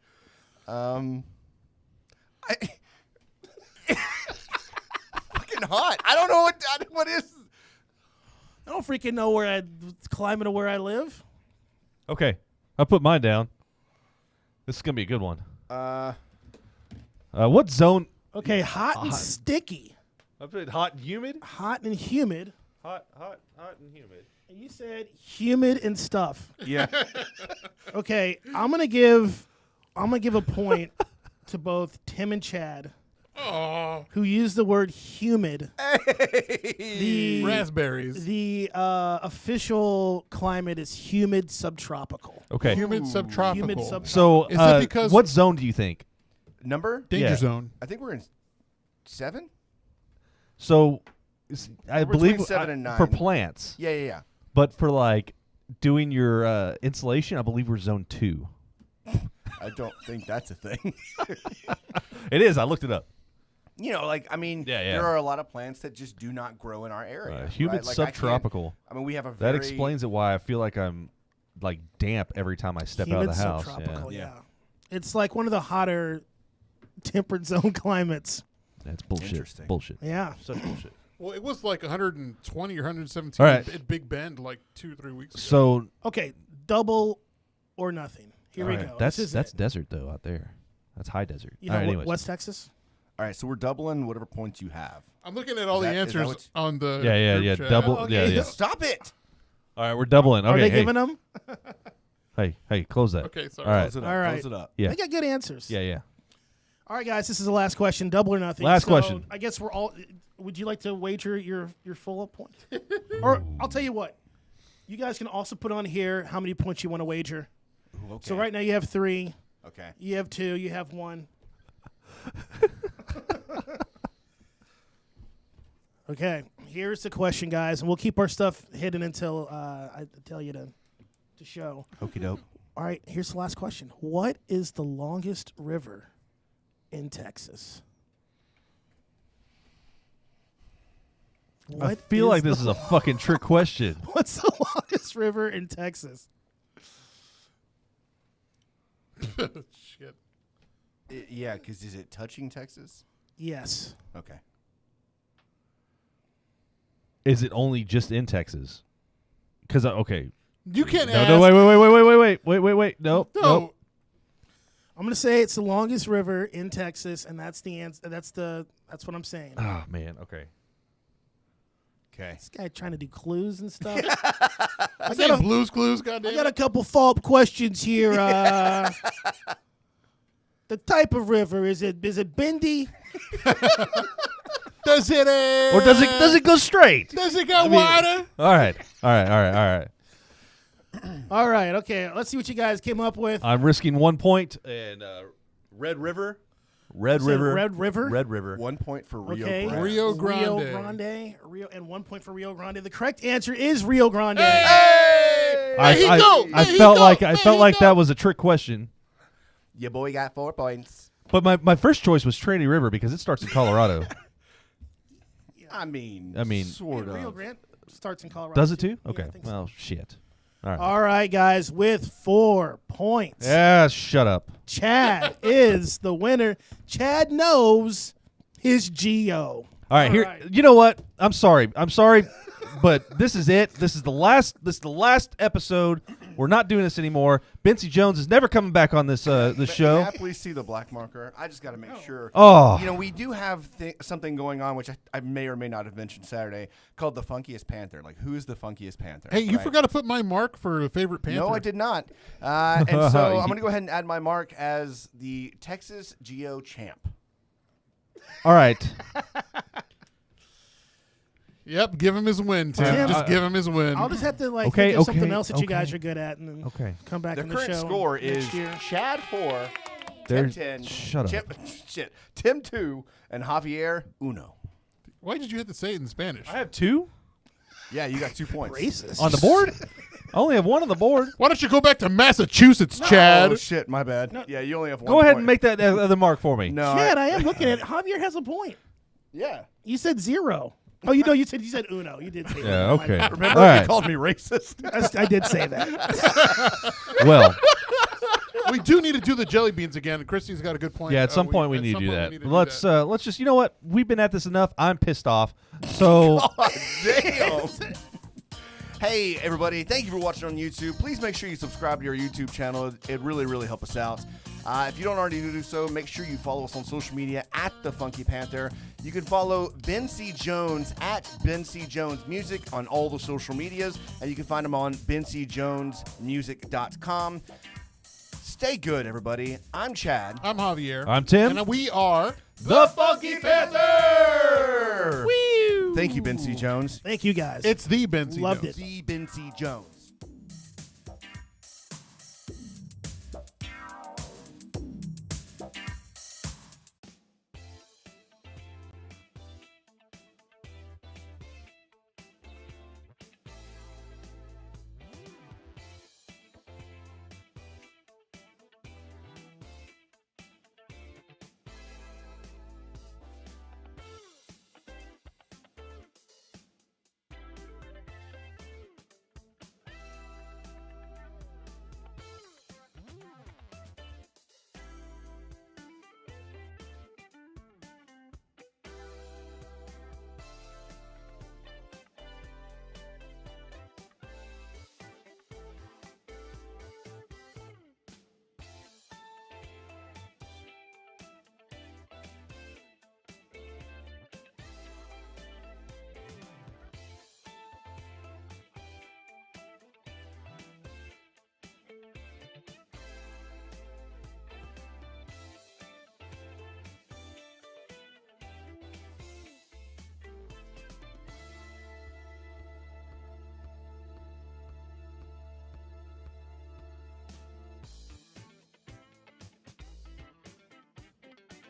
S3: Fucking hot. I don't know what is.
S4: I don't freaking know climate of where I live.
S2: Okay. I put mine down. This is gonna be a good one. What zone?
S4: Okay, hot and sticky.
S2: I put hot and humid.
S4: Hot and humid.
S2: Hot and humid.
S4: And you said humid and stuff.
S3: Yeah.
S4: Okay, I'm gonna give a point to both Tim and Chad, who used the word humid. The
S1: Raspberries.
S4: The official climate is humid subtropical.
S2: Okay.
S1: Humid subtropical.
S4: Humid subtropical.
S2: So,
S1: Is it because-
S2: what zone do you think?
S3: Number?
S1: Danger
S2: Yeah.
S1: zone.
S3: I think we're in 7?
S2: So, I
S3: We're
S2: believe
S3: between 7 and 9.
S2: for plants,
S3: Yeah.
S2: but for like doing your insulation, I believe we're zone 2.
S3: I don't think that's a thing.
S2: It is. I looked it up.
S3: You know, like, I mean,
S2: Yeah.
S3: there are a lot of plants that just do not grow in our area.
S2: Humid
S3: right? Like,
S2: subtropical.
S3: I mean, we have a
S2: That
S3: very...
S2: explains it why I feel like I'm like damp every time I step out
S4: Humid
S2: of the house.
S4: subtropical,
S2: Yeah.
S4: yeah. It's like one of the hotter temperate zone climates.
S2: That's bullshit.
S3: Interesting.
S2: Bullshit.
S4: Yeah.
S2: Such bullshit.
S1: Well, it was like 120 or 117
S2: All right.
S1: at Big Bend like 2-3 weeks ago.
S2: So
S4: Okay, double or nothing. Here we
S2: all right,
S4: go.
S2: That's
S4: This is
S2: that's
S4: it.
S2: desert though out there. That's high desert.
S4: You
S2: All
S4: know,
S2: right, anyways.
S4: West Texas.
S3: All right, so we're doubling whatever points you have.
S1: I'm looking at all
S3: Is
S1: the
S3: that- is that
S1: answers
S3: what
S1: on the
S2: Yeah,
S1: group chat.
S2: double.
S4: okay.
S2: Yeah.
S3: Stop it!
S2: All right, we're doubling. Okay,
S4: Are they
S2: hey,
S4: giving them?
S2: hey, close that.
S1: Okay, sorry.
S2: All right.
S3: Close it up.
S4: All right.
S3: Close it up.
S2: Yeah.
S4: They got good answers.
S2: Yeah.
S4: All right, guys, this is the last question. Double or nothing.
S2: Last
S4: So,
S2: question.
S4: I guess we're all. Would you like to wager your full point? Or I'll tell you what. You guys can also put on here how many points you want to wager.
S3: Ooh, okay.
S4: So right now you have 3.
S3: Okay.
S4: You have 2. You have 1. Okay. Here's the question, guys, and we'll keep our stuff hidden until I tell you to show.
S3: Okie doke.
S4: All right. Here's the last question. What is the longest river in Texas?
S2: I feel like this is a fucking trick question.
S4: What's the longest river in Texas?
S1: Shit.
S3: Yeah, because is it touching Texas?
S4: Yes.
S3: Okay.
S2: Is it only just in Texas? Because okay.
S1: You can't
S2: No,
S1: ask.
S2: no, wait. No.
S4: I'm gonna say it's the longest river in Texas, and that's the answer. That's what I'm saying.
S2: Oh man. Okay.
S3: Okay.
S4: This guy trying to do clues and stuff.
S1: I got Blues Clues, goddamn.
S4: I got a couple follow-up questions here. The type of river is it bendy?
S1: Does it?
S2: Or does it go straight?
S1: Does it got water?
S2: All right.
S4: All right. Okay. Let's see what you guys came up with.
S2: I'm risking 1 point and Red River. Red
S4: You said
S2: River.
S4: Red River.
S2: Red River.
S3: 1 point for Rio
S4: Okay.
S3: Grande.
S1: Rio Grande.
S4: Rio Grande. And 1 point for Rio Grande. The correct answer is Rio Grande.
S1: Hey!
S2: I felt like that was a trick question.
S3: Your boy got 4 points.
S2: But my first choice was Trinity River because it starts in Colorado.
S3: I mean,
S1: Sort
S4: Rio
S1: of.
S4: Grande starts in Colorado.
S2: Does it too?
S4: Yeah,
S2: Okay.
S4: I think so.
S2: Well, shit. All right.
S4: All right, guys, with 4 points.
S2: Yeah, shut up.
S4: Chad is the winner. Chad knows his Geo.
S2: All right,
S4: All
S2: here.
S4: right.
S2: You know what? I'm sorry, but this is it. This is the last episode. We're not doing this anymore. BenCJones is never coming back on this show.
S3: May I please see the black marker? I just got to make sure.
S2: Oh,
S3: You know, we do have something going on, which I may or may not have mentioned Saturday, called the Funkiest Panther. Like, who is the Funkiest Panther?
S1: Hey, you
S3: right?
S1: forgot to put my mark for the favorite Panther.
S3: No, I did not. And so I'm going to go ahead and add my mark as the Texas Geo Champ.
S2: all right.
S1: Yep, give him his win, Tim.
S4: Tim,
S1: Just give him his win.
S4: I'll just have to
S2: Okay,
S4: think of something
S2: okay,
S4: else that you guys
S2: okay.
S4: are good at, and then
S2: Okay.
S4: come back
S3: The
S4: in the
S3: current
S4: show
S3: score
S4: next
S3: is
S4: year.
S3: Chad 4,
S2: There-
S3: Tim 10,
S2: shut up.
S3: Tim 2, and Javier 1.
S1: Why did you have to say it in Spanish?
S2: I have 2
S3: Yeah, you got 2 points.
S4: Racist.
S2: on the board. I only have 1 on the board.
S1: Why don't you go back to Massachusetts, Chad?
S3: Oh, shit, my bad. Yeah, you only have 1
S2: Go ahead
S3: point.
S2: and make that other mark for me.
S3: No.
S4: Chad, I am looking at it. Javier has a point.
S3: Yeah.
S4: You said 0. Oh, you said uno. You did say
S2: Yeah.
S4: that.
S2: Okay.
S3: Remember
S2: All
S3: you
S2: right.
S3: called me racist?
S4: I did say that.
S2: Well,
S1: We do need to do the jelly beans again. Christy's got a good point.
S2: yeah. At some point we need to do that. Let's just. You know what? We've been at this enough. I'm pissed off. So
S3: Damn. Hey, everybody. Thank you for watching on YouTube. Please make sure you subscribe to our YouTube channel. It really, really helps us out. If you don't already do so, make sure you follow us on social media at The Funky Panther. You can follow BenCJones at BenCJones Music on all the social medias, and you can find him on BenCJonesMusic.com. Stay good, everybody. I'm Chad.
S1: I'm Javier.
S2: I'm Tim.
S1: And we are
S3: The Funky Panther!
S1: Woo!
S3: Thank you, BenCJones.
S4: Thank you guys.
S1: It's the BenCJones.
S4: Loved it.
S3: The BenCJones.